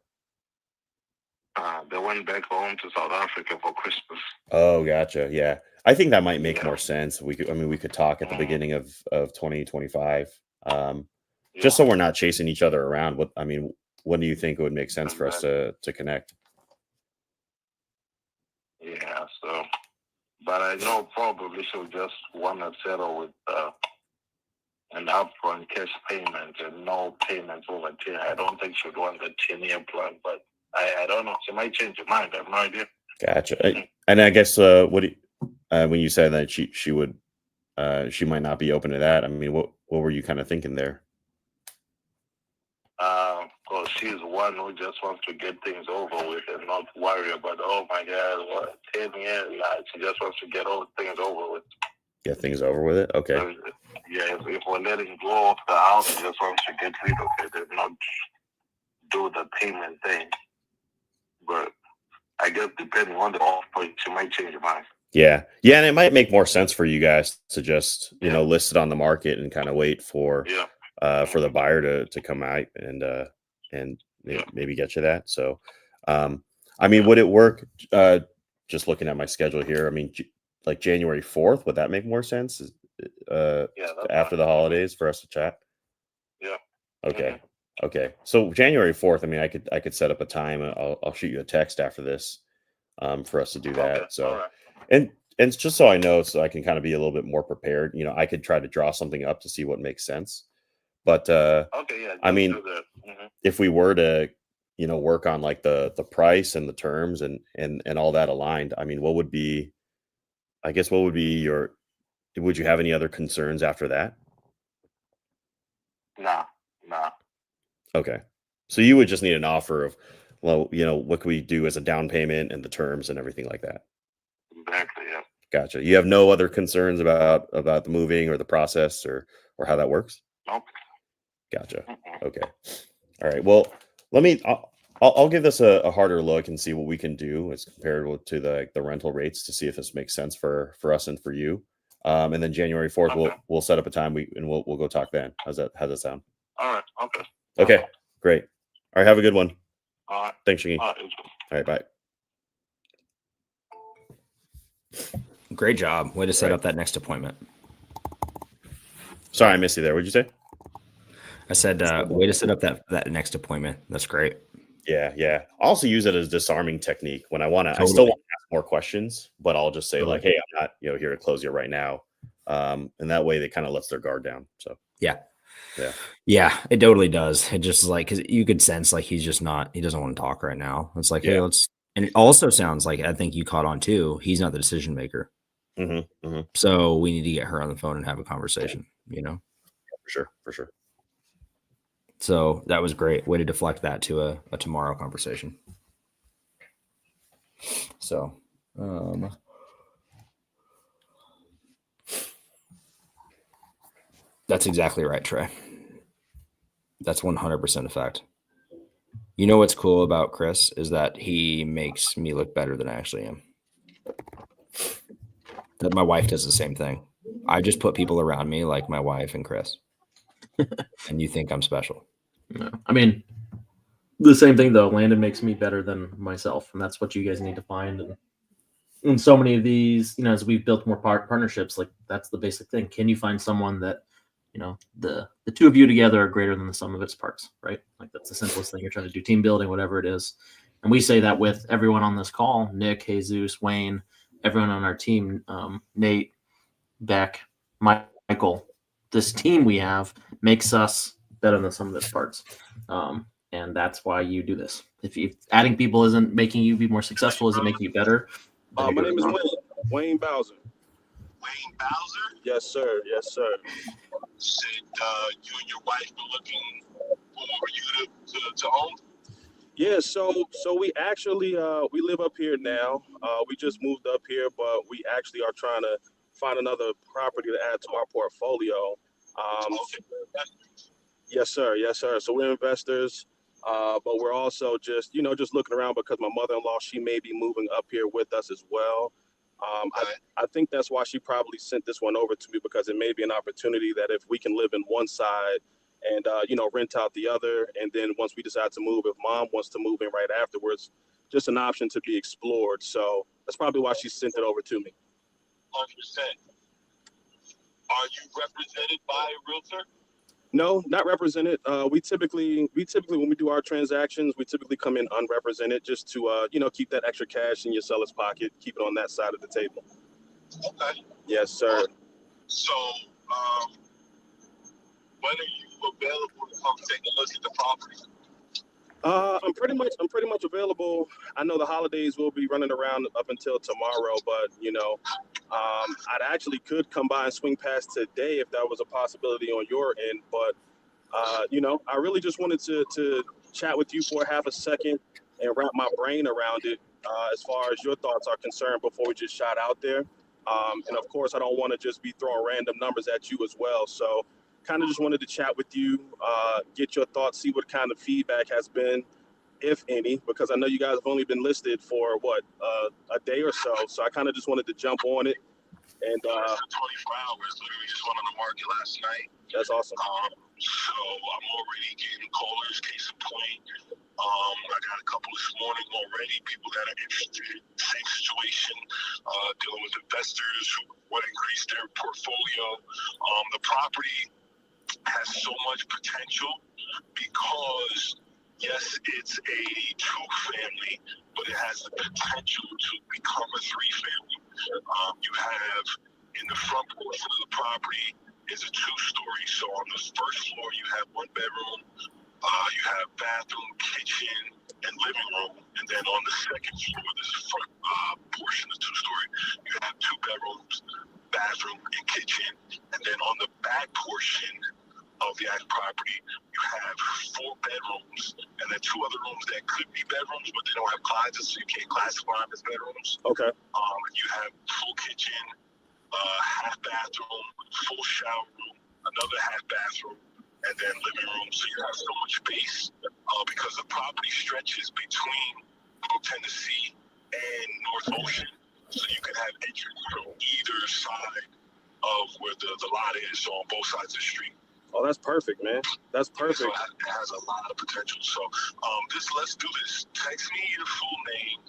S5: They went back home to South Africa for Christmas.
S3: Oh, gotcha. Yeah. I think that might make more sense. We could talk at the beginning of 2025. Just so we're not chasing each other around. When do you think it would make sense for us to connect?
S5: Yeah, so But I know probably she'll just want to settle with an upfront cash payment and no payments over 10. I don't think she'd want the 10-year plan, but I don't know. She might change her mind. I have no idea.
S3: Gotcha. And I guess what do you, when you said that she would she might not be open to that, I mean, what were you kind of thinking there?
S5: Well, she's one who just wants to get things over with and not worry about, oh my God, what, 10 years? Nah, she just wants to get all things over with.
S3: Get things over with it? Okay.
S5: So, yeah, if we're letting go of the house, she just wants to get rid of it and not do the payment thing. But I guess depending on the offer, she might change her mind.
S3: Yeah, and it might make more sense for you guys to just list it on the market and kind of wait for the buyer to come out and maybe get you that. So, I mean, would it work? Just looking at my schedule here, I mean, like January 4th, would that make more sense? After the holidays for us to chat.
S5: Yeah.
S3: Okay. Okay. So January 4th, I mean, I could set up a time. I'll shoot you a text after this, for us to do that.
S5: Okay.
S3: So.
S5: All right.
S3: And it's just so I know, so I can kind of be a little bit more prepared. I could try to draw something up to see what makes sense. But I mean, if we were to, work on like the price and the terms and all that aligned, I mean, what would be would you have any other concerns after that?
S5: Nah.
S3: Okay. So you would just need an offer of, well, what can we do as a down payment and the terms and everything like that?
S5: Exactly, yeah.
S3: Gotcha. You have no other concerns about the moving or the process or how that works?
S5: Nope.
S3: Gotcha. Okay. All right. Well, I'll give this a harder look and see what we can do as compared to the rental rates to see if this makes sense for us and for you. And then January 4th, we'll set up a time we'll go talk then. How's that sound?
S5: All right. Okay.
S3: Okay. Great. All right. Have a good one.
S5: All right.
S3: Thanks, Shingy.
S5: All
S3: right. Bye.
S1: Great job. Way to set up that next appointment.
S3: Sorry, I missed you there. What'd you say?
S1: I said, way to set up that next appointment. That's great.
S3: Yeah. I also use it as a disarming technique when I want to.
S1: Totally.
S3: I still want to ask more questions, but I'll just say like, "Hey, I'm not here to close you right now," and that way they kind of lets their guard down. So
S1: yeah, it totally does. It just like because you could sense like he's just not. He doesn't want to talk right now. It's like, hey, let's. And it also sounds like I think you caught on too. He's not the decision maker. So we need to get her on the phone and have a conversation.
S3: For sure.
S1: So that was great. Way to deflect that to a tomorrow conversation. So, that's exactly right, Trey. That's 100% a fact. You know what's cool about Chris is that he makes me look better than I actually am. That my wife does the same thing. I just put people around me like my wife and Chris. And you think I'm special.
S9: No. I mean, the same thing though. Landon makes me better than myself, and that's what you guys need to find. And so many of these, as we've built more partnerships, like that's the basic thing. Can you find someone that, the two of you together are greater than the sum of its parts, right? Like that's the simplest thing. You're trying to do team building, whatever it is. And we say that with everyone on this call: Nick, Jesus, Wayne, everyone on our team, Nate, Beck, Michael. This team we have makes us better than some of its parts. And that's why you do this. If adding people isn't making you be more successful, isn't making you better.
S10: My name is Wayne Bowser.
S5: Wayne Bowser?
S10: Yes, sir.
S5: Said you and your wife were looking for you to own?
S10: Yeah, so we actually we live up here now. We just moved up here, but we actually are trying to find another property to add to our portfolio. Yes, sir. So we're investors, but we're also just looking around because my mother-in-law, she may be moving up here with us as well. I think that's why she probably sent this one over to me, because it may be an opportunity that if we can live in one side and, rent out the other. And then once we decide to move, if mom wants to move in right afterwards, just an option to be explored. So that's probably why she sent it over to me.
S5: 100%. Are you represented by a realtor?
S10: No, not represented. We typically when we do our transactions, we typically come in unrepresented just to keep that extra cash in your seller's pocket, keep it on that side of the table. Okay. Yes, sir. So, when are you available to come take a look at the property? I'm pretty much available. I know the holidays will be running around up until tomorrow, but I'd actually could come by and swing past today if that was a possibility on your end. But I really just wanted to chat with you for half a second and wrap my brain around it as far as your thoughts are concerned before we just shot out there. And of course, I don't want to just be throwing random numbers at you as well. So kind of just wanted to chat with you, get your thoughts, see what kind of feedback has been, if any, because I know you guys have only been listed for a day or so. So I kind of just wanted to jump on it. And 24 hours, literally just went on the market last night. That's awesome. So I'm already getting callers, case in point. I got a couple this morning already, people that are interested, same situation, dealing with investors who want to increase their portfolio. The property has so much potential because, yes, it's a two-family, but it has the potential to become a three-family. You have, in the front portion of the property, is a two-story. So on the first floor, you have one bedroom, you have bathroom, kitchen, and living room. And then on the second floor, this front portion, the two-story, you have two bedrooms, bathroom, and kitchen. And then on the back portion of the property, you have 4 bedrooms, and then 2 other rooms that could be bedrooms, but they don't have closets, so you can't classify them as bedrooms. Okay. You have full kitchen, half bathroom, full shower room, another half bathroom, and then living room. So you have so much space because the property stretches between Middle Tennessee and North Ocean, so you can have entry from either side of where the lot is, so on both sides of the street. Oh, that's perfect, man. That's perfect. So it has a lot of potential. So let's do this. Text me your full name,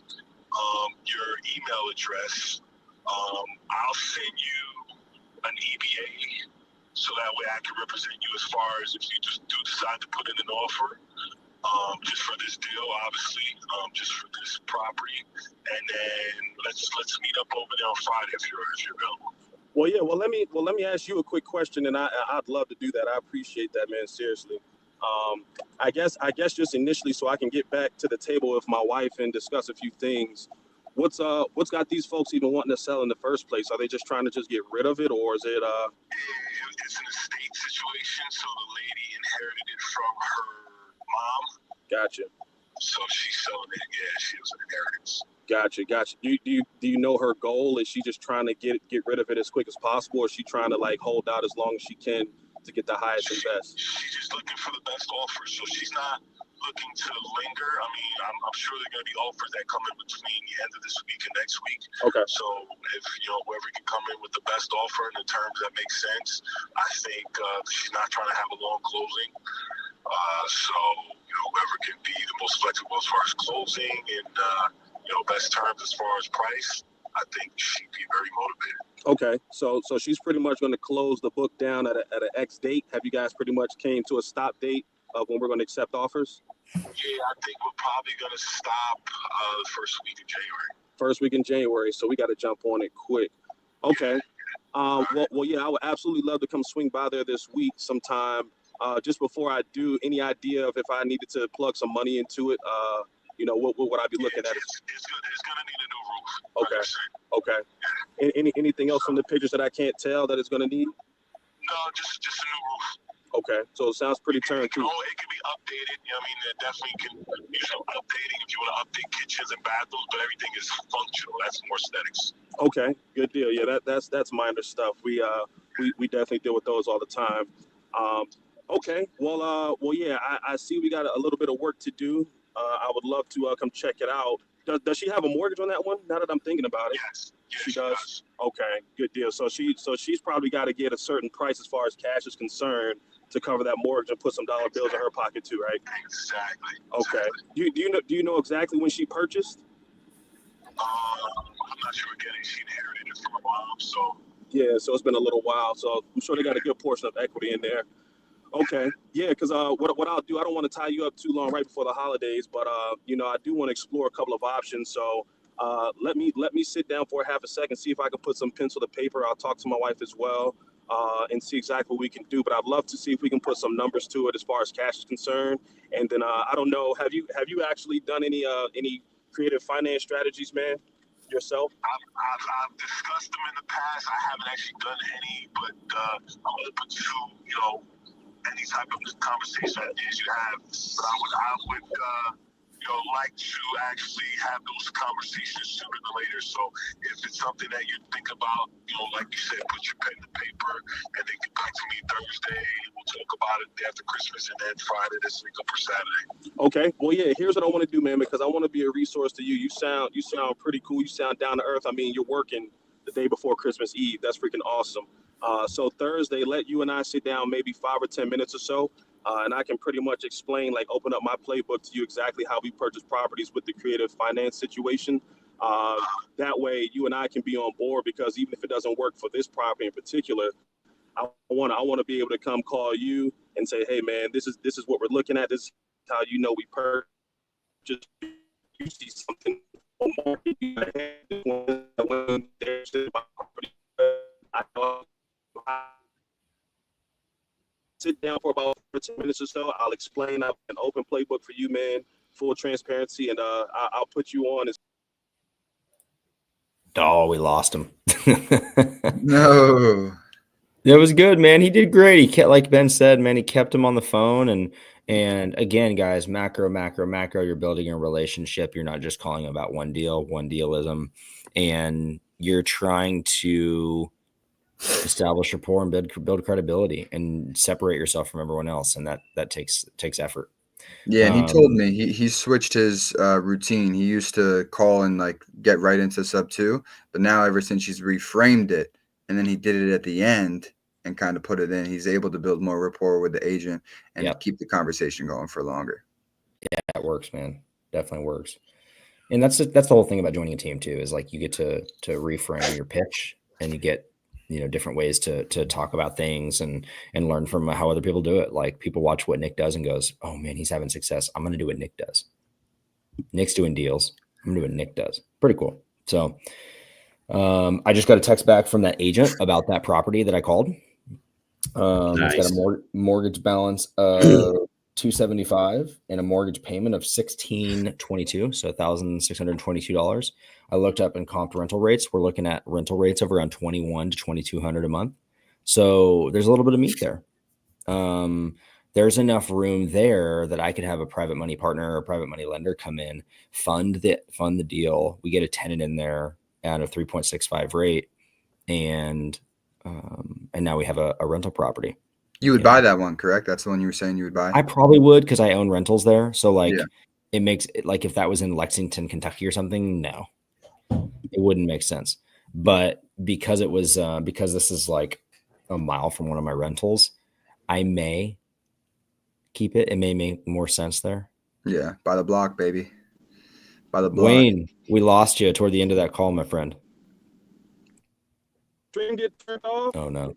S10: your email address. I'll send you an EBA so that way I can represent you as far as if you just do decide to put in an offer, just for this deal, obviously, just for this property. And then let's meet up over there on Friday if you're available. Well, yeah. Well, let me ask you a quick question, and I'd love to do that. I appreciate that, man. Seriously. I guess just initially, so I can get back to the table with my wife and discuss a few things. What's got these folks even wanting to sell in the first place? Are they just trying to just get rid of it, or is it? It's an estate situation, so the lady inherited it from her mom. Gotcha. So she's selling it. Yeah, she was an inheritance. Gotcha. Do you know her goal? Is she just trying to get rid of it as quick as possible, or is she trying to like hold out as long as she can to get the highest and best? She's just looking for the best offer. So she's not looking to linger. I mean, I'm sure there are going to be offers that come in between the end of this week and next week. Okay. So if whoever can come in with the best offer in the terms that make sense, I think she's not trying to have a long closing. So whoever can be the most flexible as far as closing and best terms as far as price, I think she'd be very motivated. Okay, so she's pretty much going to close the book down at an X date. Have you guys pretty much came to a stop date of when we're going to accept offers? Yeah, I think we're probably going to stop the first week in January. First week in January, so we got to jump on it quick. Okay. Well, yeah, I would absolutely love to come swing by there this week sometime. Just before I do, any idea of if I needed to plug some money into it? What would I be looking at? It's going to need a new roof. Okay. Anything else from the pictures that I can't tell that it's going to need? No, just a new roof. Okay, so it sounds pretty turnkey. It can be updated. It definitely can use some updating if you want to update kitchens and bathrooms, but everything is functional. That's more aesthetics. Okay, good deal. Yeah, that's minor stuff. We definitely deal with those all the time. Okay, well, yeah, I see we got a little bit of work to do. I would love to come check it out. Does she have a mortgage on that one? Now that I'm thinking about it. Yes, she does. Okay, good deal. So she's probably got to get a certain price as far as cash is concerned to cover that mortgage and put some dollar bills in her pocket too, right? Exactly. Okay. Do you know exactly when she purchased? I'm not sure. Again, she inherited it from her mom, so. Yeah, so it's been a little while. So I'm sure they got a good portion of equity in there. Okay. Yeah, because what I'll do, I don't want to tie you up too long right before the holidays, but I do want to explore a couple of options. So Let me sit down for half a second, see if I can put some pencil to paper. I'll talk to my wife as well, and see exactly what we can do. But I'd love to see if we can put some numbers to it as far as cash is concerned. And then I don't know, have you actually done any creative finance strategies, man, yourself?
S5: I've discussed them in the past. I haven't actually done any, but I'm open to any type of conversation ideas you have. But I would like to actually have those conversations sooner than later. So if it's something that you think about, like you said, put your pen to paper and then get back to me Thursday. We'll talk about it day after Christmas and then Friday this week up for Saturday.
S10: Okay. Well, yeah, here's what I want to do, man, because I want to be a resource to you. You sound pretty cool. You sound down to earth. I mean, you're working the day before Christmas Eve. That's freaking awesome. So Thursday, let you and I sit down maybe 5 or 10 minutes or so. And I can pretty much explain, like open up my playbook to you exactly how we purchase properties with the creative finance situation. That way you and I can be on board, because even if it doesn't work for this property in particular, I want to be able to come call you and say, hey man, this is what we're looking at. This is how we purchase. You see something on market, sit down for about 10 minutes or so. I'll explain an open playbook for you, man, full transparency, and I'll put you on.
S1: Oh, we lost him.
S2: No.
S1: It was good, man. He did great. He kept, like Ben said, man, he kept him on the phone. And again, guys, macro, you're building a relationship. You're not just calling about one dealism, and you're trying to establish rapport and build credibility and separate yourself from everyone else. And that takes effort.
S2: Yeah, and he told me he switched his routine. He used to call and like get right into sub 2, but now ever since he's reframed it and then he did it at the end and kind of put it in, he's able to build more rapport with the agent and keep the conversation going for longer.
S1: Yeah, it works, man. Definitely works. And that's the whole thing about joining a team too, is like you get to reframe your pitch, and you get different ways to talk about things and learn from how other people do it. Like people watch what Nick does and goes, oh man, he's having success. I'm going to do what Nick does. Nick's doing deals. I'm going to do what Nick does. Pretty cool. So I just got a text back from that agent about that property that I called. Nice. It's got a mortgage balance of $275 and a mortgage payment of $1,622, so $1,622. I looked up in comp rental rates. We're looking at rental rates of around $2,100 to $2,200 a month. So there's a little bit of meat there. There's enough room there that I could have a private money partner or a private money lender come in, fund the deal. We get a tenant in there at a 3.65 rate, and now we have a rental property.
S2: You would buy that one, correct? That's the one you were saying you would buy?
S1: I probably would, because I own rentals there. So it makes it, like if that was in Lexington, Kentucky or something, no, it wouldn't make sense. But because it was because this is like a mile from one of my rentals, I may keep it. It may make more sense there.
S2: Yeah, by the block, baby. By the block.
S1: Wayne, we lost you toward the end of that call, my friend.
S10: Stream get turned off?
S1: Oh no.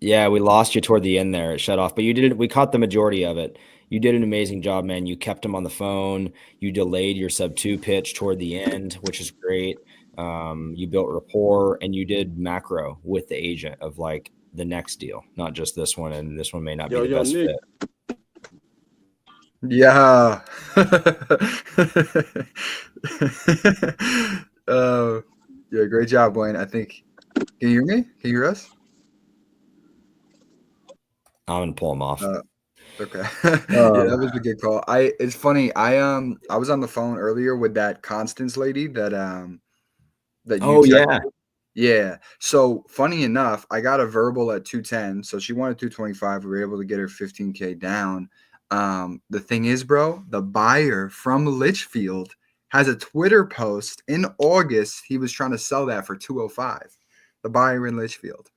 S1: Yeah, we lost you toward the end there. It shut off, but we caught the majority of it. You did an amazing job, man. You kept him on the phone. You delayed your sub 2 pitch toward the end, which is great. You built rapport, and you did macro with the agent of like the next deal, not just this one. And this one may not be the best
S10: Nick.
S1: fit.
S2: Yeah. Yeah, great job, Wayne. I think. Can you hear me? Can you hear us?
S1: I'm gonna pull him off.
S2: Okay. Yeah, that was a good call. It's funny. I was on the phone earlier with that Constance lady that you texted. Yeah. So funny enough, I got a verbal at 210. So she wanted 225. We were able to get her 15K down. The thing is, bro, the buyer from Litchfield has a Twitter post in August. He was trying to sell that for 205. The buyer in Litchfield.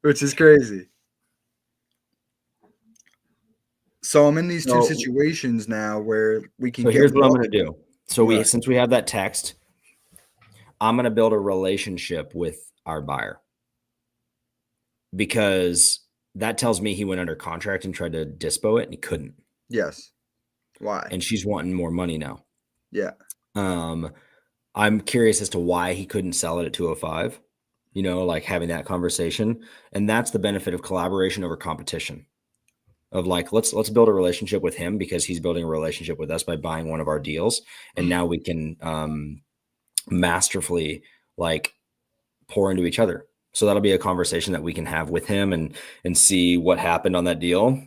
S2: Which is crazy. So I'm in these two situations now where we can.
S1: So here's what I'm going to do. So since we have that text, I'm going to build a relationship with our buyer, because that tells me he went under contract and tried to dispo it and he couldn't.
S2: Yes. Why?
S1: and she's wanting more money now.
S2: Yeah.
S1: I'm curious as to why he couldn't sell it at 205, like having that conversation. And that's the benefit of collaboration over competition. Of like, let's build a relationship with him because he's building a relationship with us by buying one of our deals. And now we can masterfully like pour into each other. So that'll be a conversation that we can have with him and see what happened on that deal,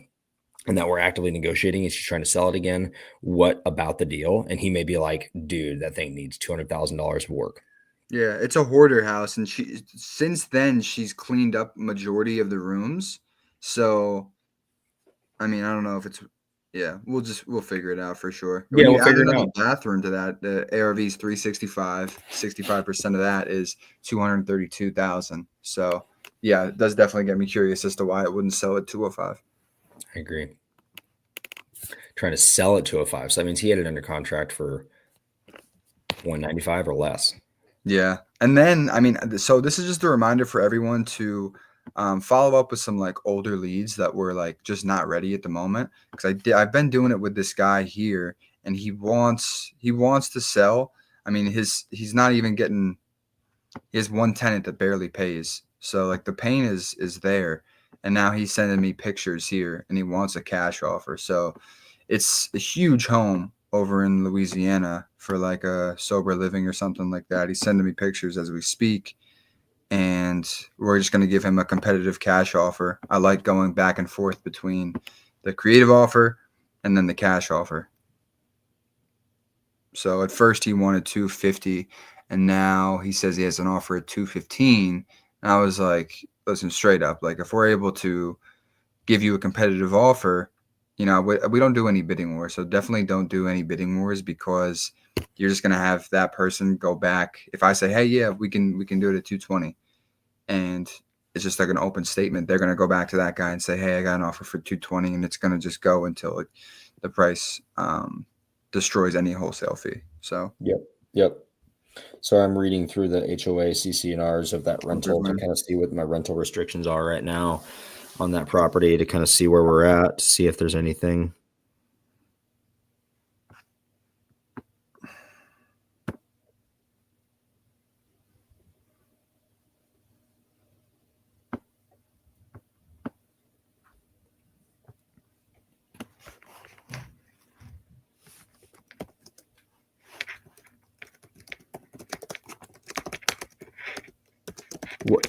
S1: and that we're actively negotiating. Is she trying to sell it again? What about the deal? And he may be like, dude, that thing needs $200,000 of work.
S2: Yeah, it's a hoarder house, and since then she's cleaned up majority of the rooms. So, I mean, I don't know if it's we'll figure it out for sure.
S1: Yeah,
S2: When
S1: we'll
S2: you add
S1: figure it
S2: another
S1: out.
S2: bathroom to that, the ARV is 365. 65% of that is 232,000. So, yeah, it does definitely get me curious as to why it wouldn't sell at 205.
S1: I agree. Trying to sell it 205. So that means he had it under contract for 195 or less.
S2: Yeah. And then, I mean, so this is just a reminder for everyone to follow up with some like older leads that were like just not ready at the moment. Because I've been doing it with this guy here, and he wants to sell. I mean, he's not even getting. He has one tenant that barely pays. So like the pain is there, and now he's sending me pictures here, and he wants a cash offer. So it's a huge home over in Louisiana for like a sober living or something like that. He's sending me pictures as we speak, and we're just going to give him a competitive cash offer. I like going back and forth between the creative offer and then the cash offer. So at first he wanted 250, and now he says he has an offer at 215. And I was like, listen, straight up, like if we're able to give you a competitive offer, we don't do any bidding wars. So definitely don't do any bidding wars, because you're just going to have that person go back. If I say, hey, yeah, we can do it at 220, and it's just like an open statement, they're going to go back to that guy and say, hey, I got an offer for 220, and it's going to just go until the price destroys any wholesale fee. So
S1: Yep. So I'm reading through the HOA CC&Rs of that rental to kind of see what my rental restrictions are right now on that property, to kind of see where we're at, to see if there's anything.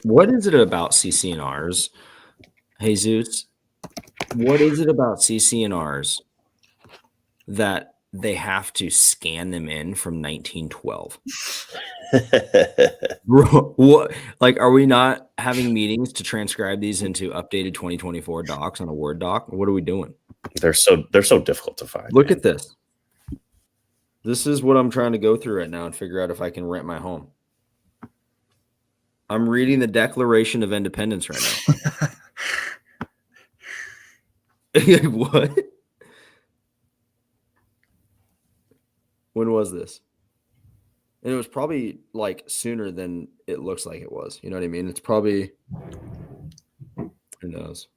S1: What is it about CC&Rs, Jesus? What is it about CC&Rs that they have to scan them in from 1912? Bro, what? Like, are we not having meetings to transcribe these into updated 2024 docs on a Word doc? What are we doing?
S3: They're so difficult to find.
S1: Look at this. This is what I'm trying to go through right now and figure out if I can rent my home. I'm reading the Declaration of Independence right now. What? When was this? And it was probably like sooner than it looks like it was. You know what I mean? It's probably, who knows?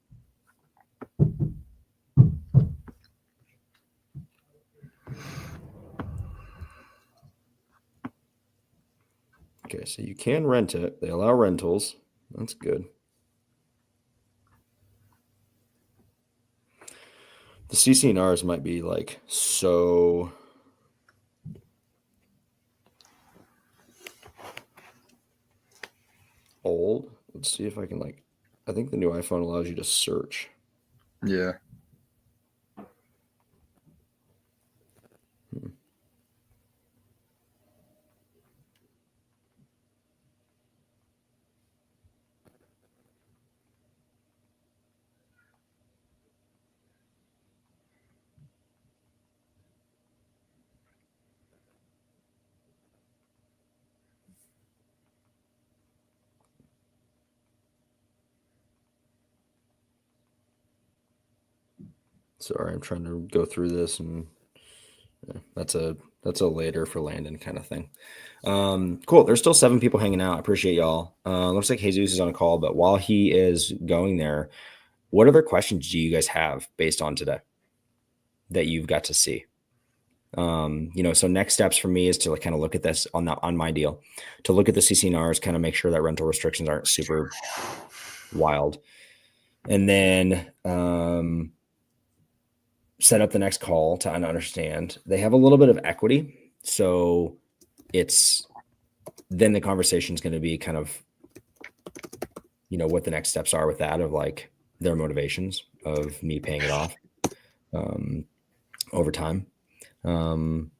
S1: Okay, so you can rent it. They allow rentals. That's good. The CC&Rs might be like so old. Let's see if I can I think the new iPhone allows you to search.
S2: Yeah.
S1: Sorry, I'm trying to go through this, and that's a later for Landon kind of thing. Cool. There's still 7 people hanging out. I appreciate y'all. Looks like Jesus is on a call, but while he is going there, what other questions do you guys have based on today that you've got to see? So next steps for me is to kind of look at this on my deal, to look at the CCNRs, kind of make sure that rental restrictions aren't super wild, and then set up the next call to understand they have a little bit of equity. So then the conversation is going to be kind of, what the next steps are with that, of like their motivations of me paying it off over time. And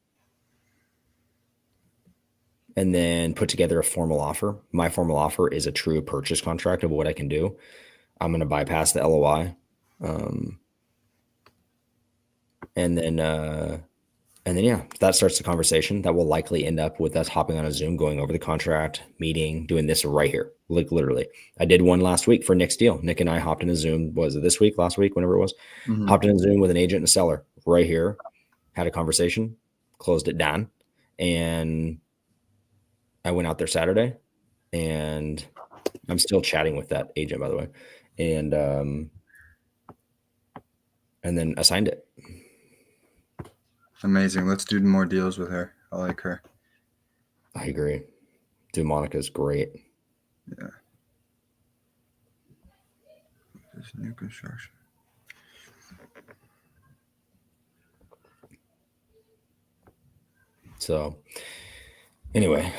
S1: then put together a formal offer. My formal offer is a true purchase contract of what I can do. I'm going to bypass the LOI. And then that starts the conversation that will likely end up with us hopping on a Zoom, going over the contract, meeting, doing this right here. Like literally, I did one last week for Nick's deal. Nick and I hopped in a Zoom. Was it this week, last week, whenever it was?
S2: Mhm.
S1: Hopped in a Zoom with an agent and a seller right here, had a conversation, closed it down. And I went out there Saturday, and I'm still chatting with that agent, by the way. And then I signed it.
S2: Amazing. Let's do more deals with her. I like her.
S1: I agree. Dude, Monica's great.
S2: Yeah. This new construction.
S1: So anyway,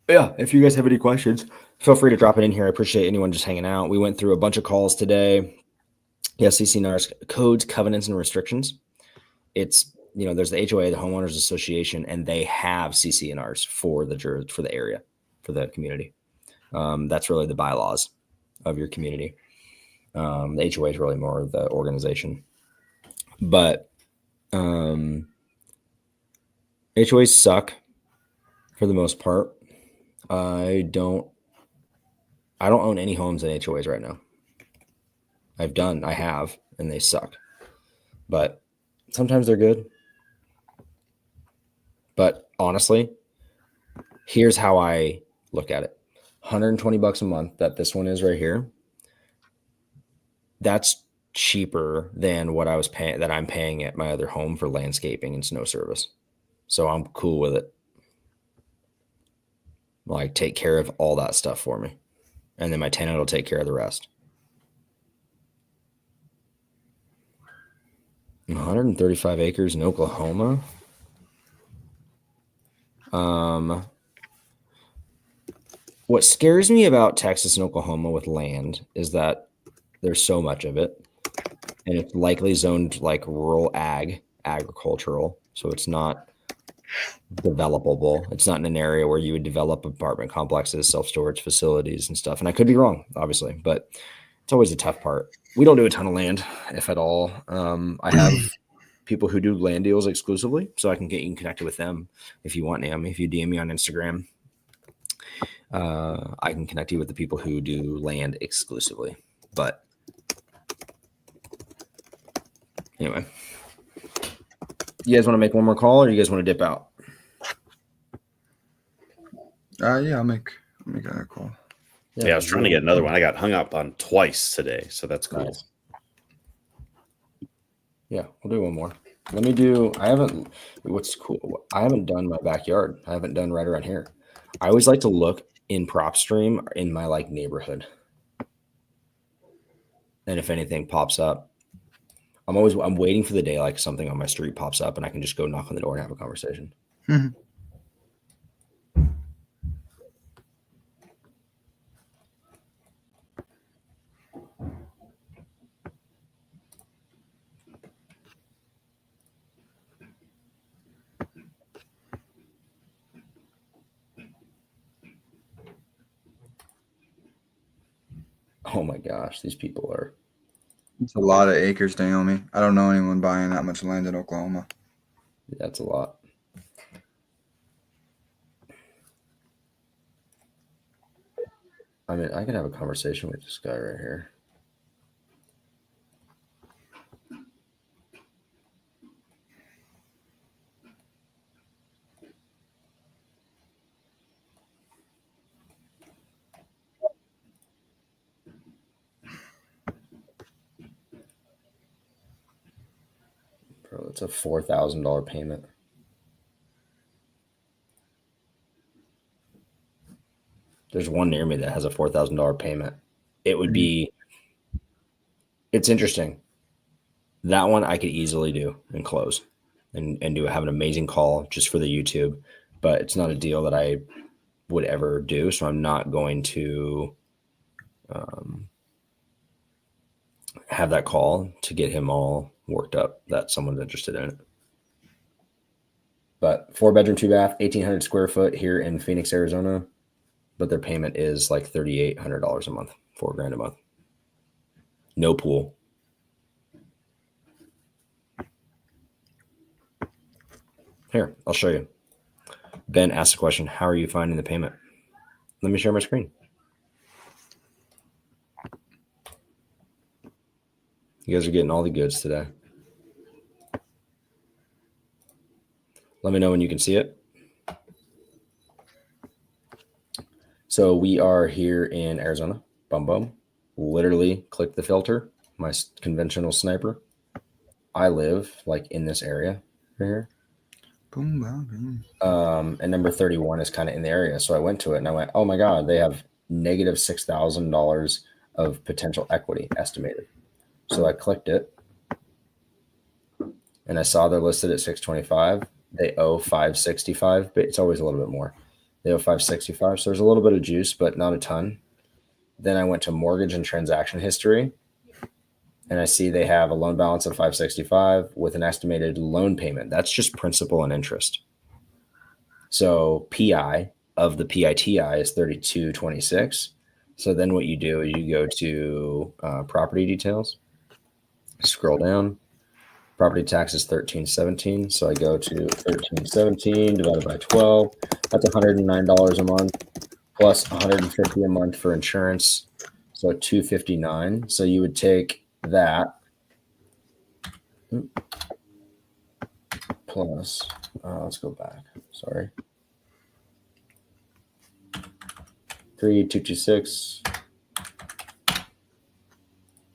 S1: yeah, if you guys have any questions, feel free to drop it in here. I appreciate anyone just hanging out. We went through a bunch of calls today. Yeah, CCNR's codes, covenants, and restrictions. It's, there's the HOA, the Homeowners Association, and they have CCNRs for the area, for the community. That's really the bylaws of your community. The HOA is really more of the organization. But HOAs suck for the most part. I don't own any homes in HOAs right now. I have, and they suck. But sometimes they're good. But honestly, here's how I look at it. $120 a month that this one is right here. That's cheaper than what I'm paying at my other home for landscaping and snow service. So I'm cool with it. Like, take care of all that stuff for me. And then my tenant will take care of the rest. 135 acres in Oklahoma. What scares me about Texas and Oklahoma with land is that there's so much of it, and it's likely zoned like rural agricultural. So it's not developable. It's not in an area where you would develop apartment complexes, self-storage facilities and stuff. And I could be wrong, obviously, but it's always a tough part. We don't do a ton of land, if at all. I have people who do land deals exclusively, so I can get you connected with them if you want, Naomi. If you DM me on Instagram, I can connect you with the people who do land exclusively. But anyway, you guys want to make one more call, or you guys want to dip out?
S2: Yeah, I'll make a call.
S3: Yeah, I was trying to get another one. I got hung up on twice today, so that's cool.
S1: Nice. Yeah, we'll do one more. What's cool, I haven't done my backyard. I haven't done right around here. I always like to look in PropStream in my like neighborhood. And if anything pops up, I'm waiting for the day like something on my street pops up and I can just go knock on the door and have a conversation.
S2: Mm-hmm.
S1: Oh my gosh, these people are.
S2: It's a lot of acres, Naomi. I don't know anyone buying that much land in Oklahoma.
S1: That's a lot. I mean, I could have a conversation with this guy right here. Bro, it's a $4,000 payment. There's one near me that has a $4,000 payment. It would be, it's interesting. That one I could easily do and close and have an amazing call just for the YouTube, but it's not a deal that I would ever do. So I'm not going to have that call to get him all worked up that someone's interested in it. But 4-bedroom, 2-bath, 1,800 square foot here in Phoenix, Arizona. But their payment is like $3,800 a month, $4,000 a month. No pool. Here, I'll show you. Ben asked the question, how are you finding the payment? Let me share my screen. You guys are getting all the goods today. Let me know when you can see it. So we are here in Arizona. Boom, boom. Literally click the filter. My conventional sniper. I live like in this area right here.
S2: Boom, boom, boom.
S1: And number 31 is kind of in the area. So I went to it and I went, oh my God, they have negative $6,000 of potential equity estimated. So I clicked it and I saw they're listed at 625. They owe 565, but it's always a little bit more. They owe 565. So there's a little bit of juice, but not a ton. Then I went to mortgage and transaction history. And I see they have a loan balance of 565 with an estimated loan payment. That's just principal and interest. So PI of the PITI is 3226. So then what you do is you go to property details, scroll down. Property tax is 1317. So I go to 1317 divided by 12. That's $109 a month plus $150 a month for insurance. So $259. So you would take that plus let's go back. Sorry. 3226.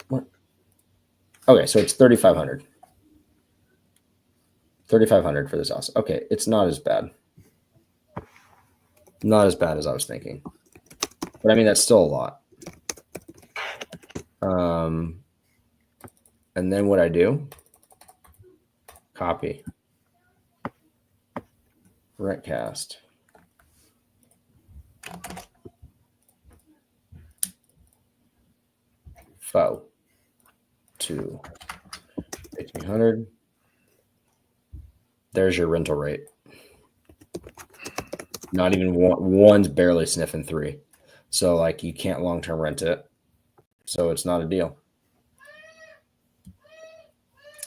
S1: What? Okay, so it's 3,500. 3,500 for this house. Okay, it's not as bad. Not as bad as I was thinking. But I mean, that's still a lot. And then what I do, copy, rentcast, FO to 1,800. There's your rental rate. Not even one's barely sniffing 3. So like you can't long-term rent it. So it's not a deal.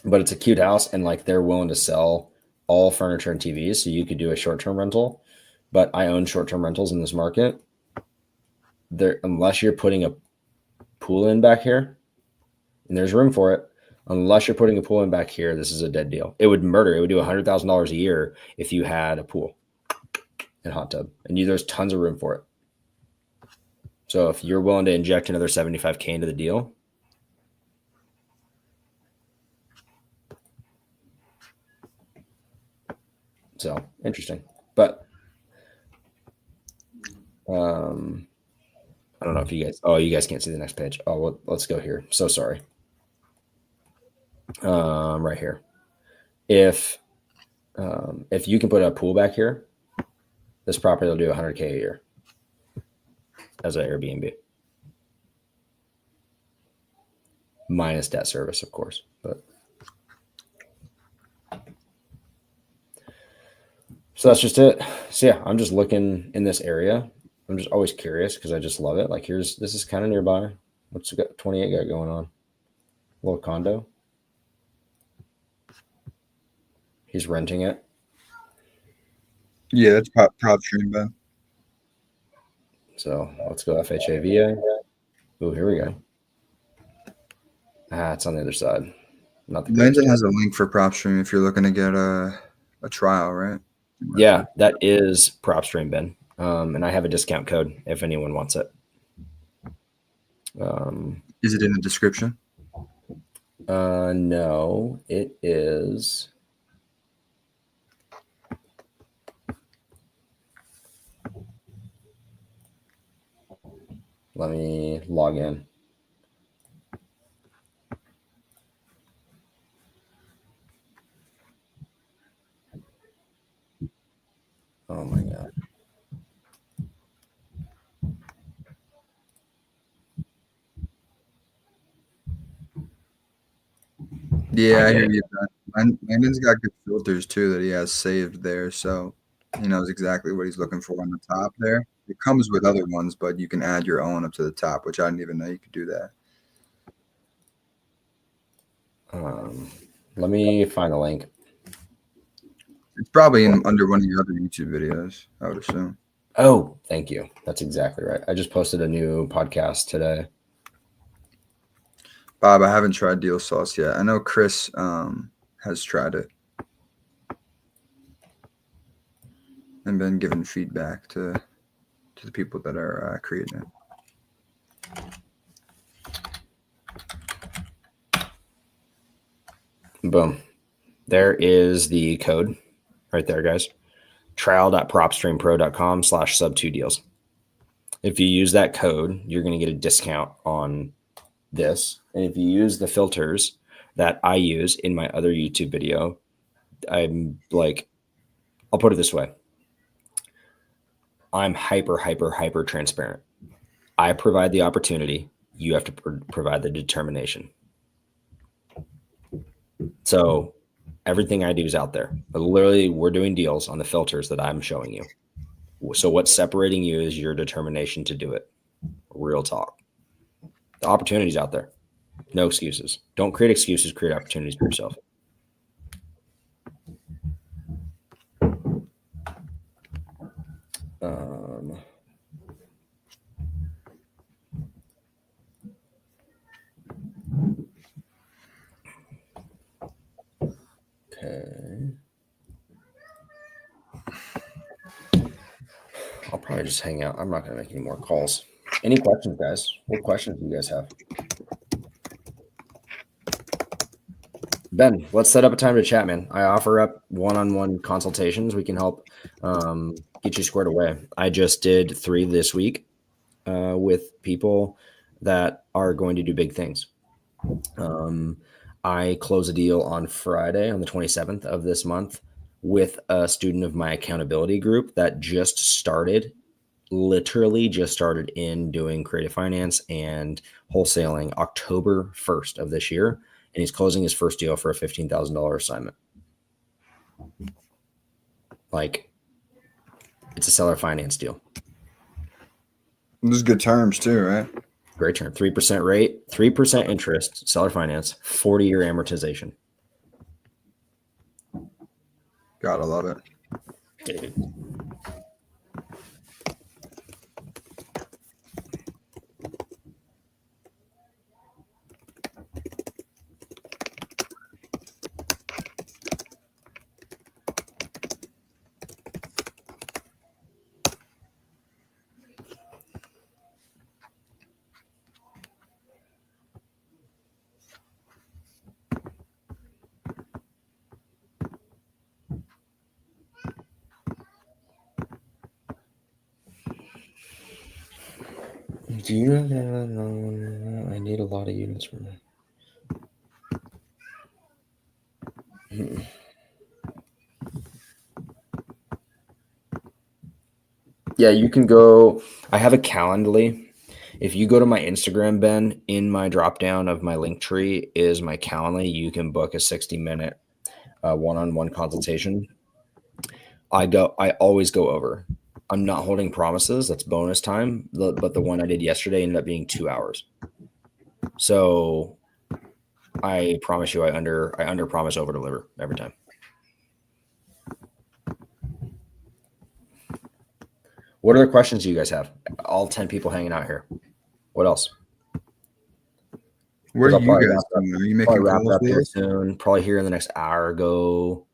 S1: But it's a cute house and like they're willing to sell all furniture and TVs. So you could do a short-term rental. But I own short-term rentals in this market. Unless you're putting a pool in back here, and there's room for it. Unless you're putting a pool in back here, this is a dead deal. It would do $100,000 a year if you had a pool and hot tub, and there's tons of room for it. So if you're willing to inject another $75K into the deal, so interesting. But I don't know if you guys can't see the next page. Oh, well, let's go here. So sorry. Right here. If you can put a pool back here, this property will do $100K a year as an Airbnb, minus debt service, of course. But so that's just it. So yeah, I'm just looking in this area. I'm just always curious because I just love it. Like this is kind of nearby. What's 28 got going on? A little condo. He's renting it.
S2: Yeah, that's prop stream, Ben.
S1: So let's go FHAVA. Oh, here we go. It's on the other side. Not the
S2: Landon has a link for prop stream if you're looking to get a trial, right?
S1: Yeah, that is prop stream, Ben. And I have a discount code if anyone wants it.
S2: Is it in the description?
S1: No, it is. Let me log in. Oh my God.
S2: Yeah, I hear you. Landon's got good filters too that he has saved there, so he knows exactly what he's looking for on the top there. It comes with other ones, but you can add your own up to the top, which I didn't even know you could do that.
S1: Let me find the link.
S2: It's probably under one of your other YouTube videos, I would assume.
S1: Oh, thank you. That's exactly right. I just posted a new podcast today.
S2: Bob, I haven't tried Deal Sauce yet. I know Chris has tried it and been giving feedback to the people that are creating it.
S1: Boom. There is the code right there, guys. trial.propstreampro.com/sub2deals. If you use that code, you're going to get a discount on this. And if you use the filters that I use in my other YouTube video, I'm like, I'll put it this way. I'm hyper transparent. I provide the opportunity. You have to provide the determination. So everything I do is out there. But literally, we're doing deals on the filters that I'm showing you. So what's separating you is your determination to do it. Real talk. The opportunity's out there. No excuses. Don't create excuses. Create opportunities for yourself. Okay. I'll probably just hang out. I'm not going to make any more calls. Any questions, guys? What questions do you guys have? Ben, let's set up a time to chat, man. I offer up one-on-one consultations. We can help get you squared away. I just did 3 this week with people that are going to do big things. I close a deal on Friday, on the 27th of this month, with a student of my accountability group that just started, literally just started in doing creative finance and wholesaling October 1st of this year. And he's closing his first deal for a $15,000 assignment. Like, it's a seller finance deal.
S2: Those good terms too, right?
S1: Great term. 3% rate, 3% interest, seller finance, 40-year amortization.
S2: Gotta love it.
S1: Dude. Do you know? I need a lot of units from it. Yeah, you can go. I have a Calendly. If you go to my Instagram, Ben, in my drop down of my link tree is my Calendly. You can book a 60-minute one-on-one consultation. I always go over. I'm not holding promises. That's bonus time. But the one I did yesterday ended up being 2 hours. So I promise you, I under promise, over deliver every time. What other questions do you guys have? All 10 people hanging out here. What else?
S2: What are you guys doing? Are you making calls
S1: up here soon? Probably here in the next hour. Go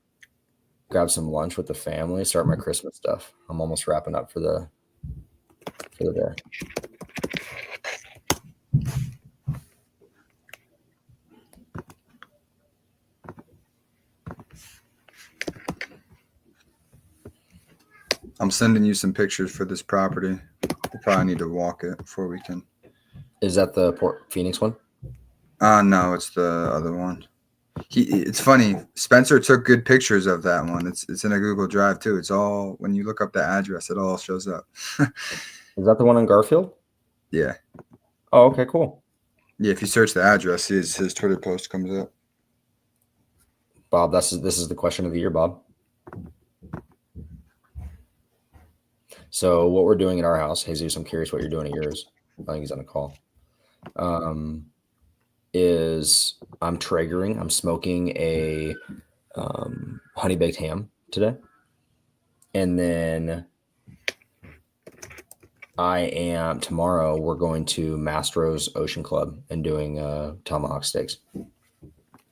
S1: grab some lunch with the family. Start my Christmas stuff. I'm almost wrapping up for the day.
S2: I'm sending you some pictures for this property. We'll probably need to walk it before we can.
S1: Is that the Port Phoenix one?
S2: No, it's the other one. It's funny. Spencer took good pictures of that one. It's in a Google Drive too. It's all, when you look up the address, it all shows up.
S1: Is that the one on Garfield?
S2: Yeah.
S1: Oh, okay, cool.
S2: Yeah, if you search the address, his Twitter post comes up.
S1: Bob, this is the question of the year, Bob. So what we're doing at our house, Jesus, I'm curious what you're doing at yours. I think he's on a call. Is I'm Traegering. I'm smoking a honey baked ham today, and then tomorrow we're going to Mastro's Ocean Club and doing tomahawk steaks.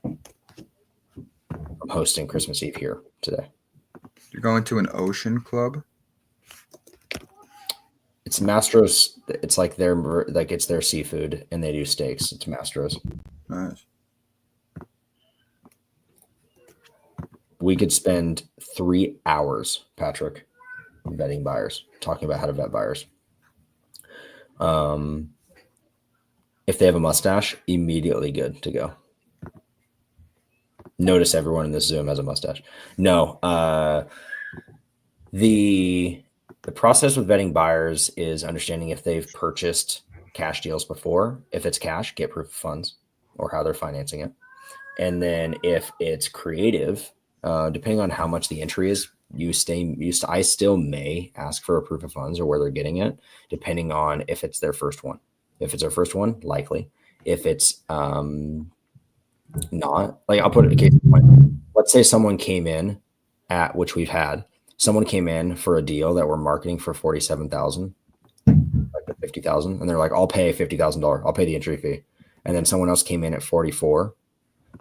S1: I'm hosting Christmas Eve here today.
S2: You're going to an ocean club?
S1: It's Mastro's. It's like it's their seafood, and they do steaks. It's Mastro's.
S2: Nice.
S1: We could spend 3 hours, Patrick, vetting buyers, talking about how to vet buyers. If they have a mustache, immediately good to go. Notice everyone in this Zoom has a mustache. No, the process with vetting buyers is understanding if they've purchased cash deals before. If it's cash, get proof of funds or how they're financing it. And then if it's creative, depending on how much the entry is, I still may ask for a proof of funds or where they're getting it, depending on if it's their first one. If it's their first one, likely. If it's not, like I'll put it in case. Let's say someone came in at, which we've had, someone came in for a deal that we're marketing for $47,000, like the $50,000, and they're like, "I'll pay $50,000. I'll pay the entry fee." And then someone else came in at 44,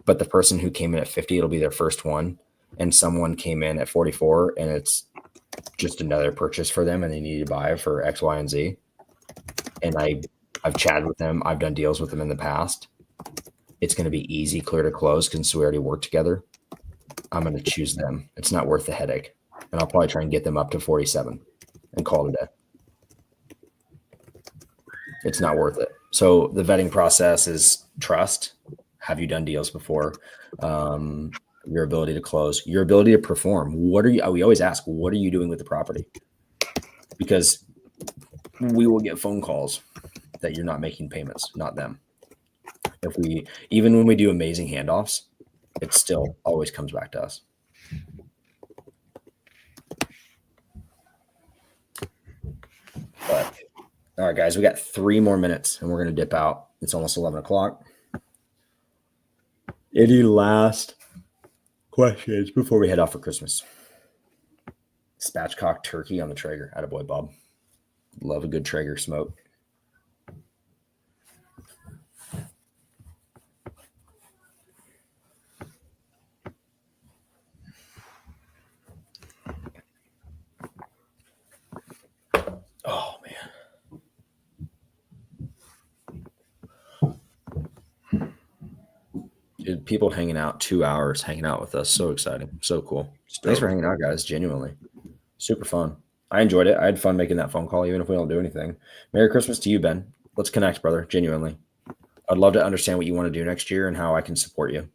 S1: but the person who came in at 50, it'll be their first one. And someone came in at 44, and it's just another purchase for them, and they need to buy for X, Y, and Z. And I've chatted with them. I've done deals with them in the past. It's going to be easy, clear to close because we already work together. I'm going to choose them. It's not worth the headache. And I'll probably try and get them up to 47 and call it a day. It's not worth it. So the vetting process is trust. Have you done deals before? Your ability to close, your ability to perform. We always ask, what are you doing with the property? Because we will get phone calls that you're not making payments, not them. Even when we do amazing handoffs, it still always comes back to us. But all right, guys, we got 3 more minutes and we're going to dip out. It's almost 11 o'clock. Any last questions before we head off for Christmas? Spatchcock turkey on the Traeger. Attaboy, Bob. Love a good Traeger smoke. Oh, man. Dude, people hanging out 2 hours, hanging out with us. So exciting. So cool. Thanks for hanging out, guys. Genuinely. Super fun. I enjoyed it. I had fun making that phone call, even if we don't do anything. Merry Christmas to you, Ben. Let's connect, brother. Genuinely. I'd love to understand what you want to do next year and how I can support you.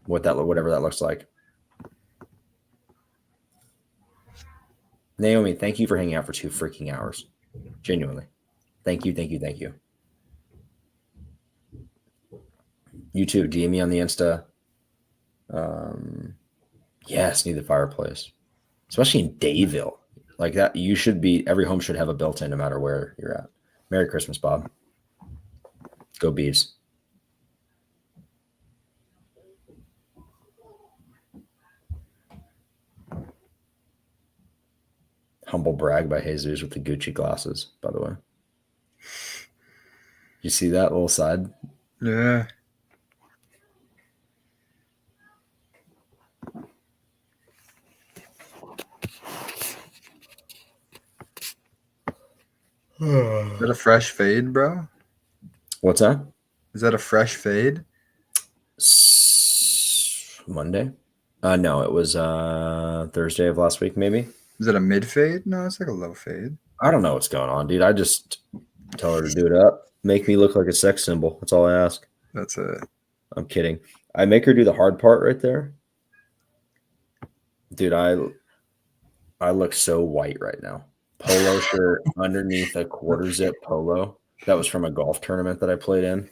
S1: Whatever that looks like. Naomi, thank you for hanging out for 2 freaking hours. Genuinely. Thank you, thank you, thank you. You too. DM me on the Insta. Yes, need the fireplace. Especially in Dayville. Like that, every home should have a built-in no matter where you're at. Merry Christmas, Bob. Go Beavs. Humble brag by Jesus with the Gucci glasses, by the way. You see that little side?
S2: Yeah. Is that a fresh fade, bro?
S1: What's that?
S2: Is that a fresh fade?
S1: Monday? No, it was Thursday of last week, maybe.
S2: Is it a mid fade? No, it's like a low fade.
S1: I don't know what's going on, dude. I just tell her to do it up. Make me look like a sex symbol. That's all I ask.
S2: That's it.
S1: I'm kidding. I make her do the hard part right there. Dude, I look so white right now. Polo shirt underneath a quarter zip polo. That was from a golf tournament that I played in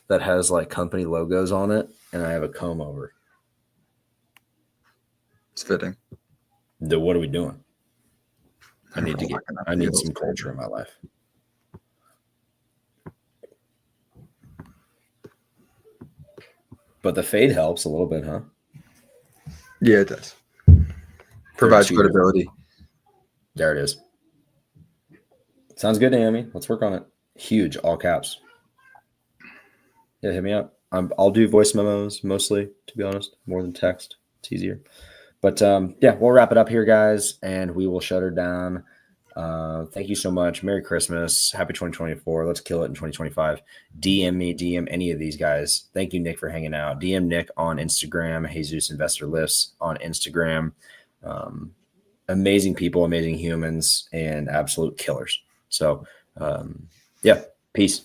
S1: that has like company logos on it, and I have a comb over.
S2: It's fitting.
S1: What are we doing? I need
S2: Feels
S1: some
S2: good.
S1: culture in my life. But the fade helps a little bit, huh?
S2: Yeah, it does. Provides
S1: 32.
S2: credibility.
S1: There it is. Sounds good, Naomi. Let's work on it. Huge, all caps. Yeah, hit me up. I'll do voice memos mostly, to be honest, more than text. It's easier. But yeah, we'll wrap it up here, guys, and we will shut her down. Thank you so much. Merry Christmas. Happy 2024. Let's kill it in 2025. DM me, DM any of these guys. Thank you, Nick, for hanging out. DM Nick on Instagram, Jesus Investor Lifts on Instagram. Amazing people, amazing humans, and absolute killers. So, yeah, peace.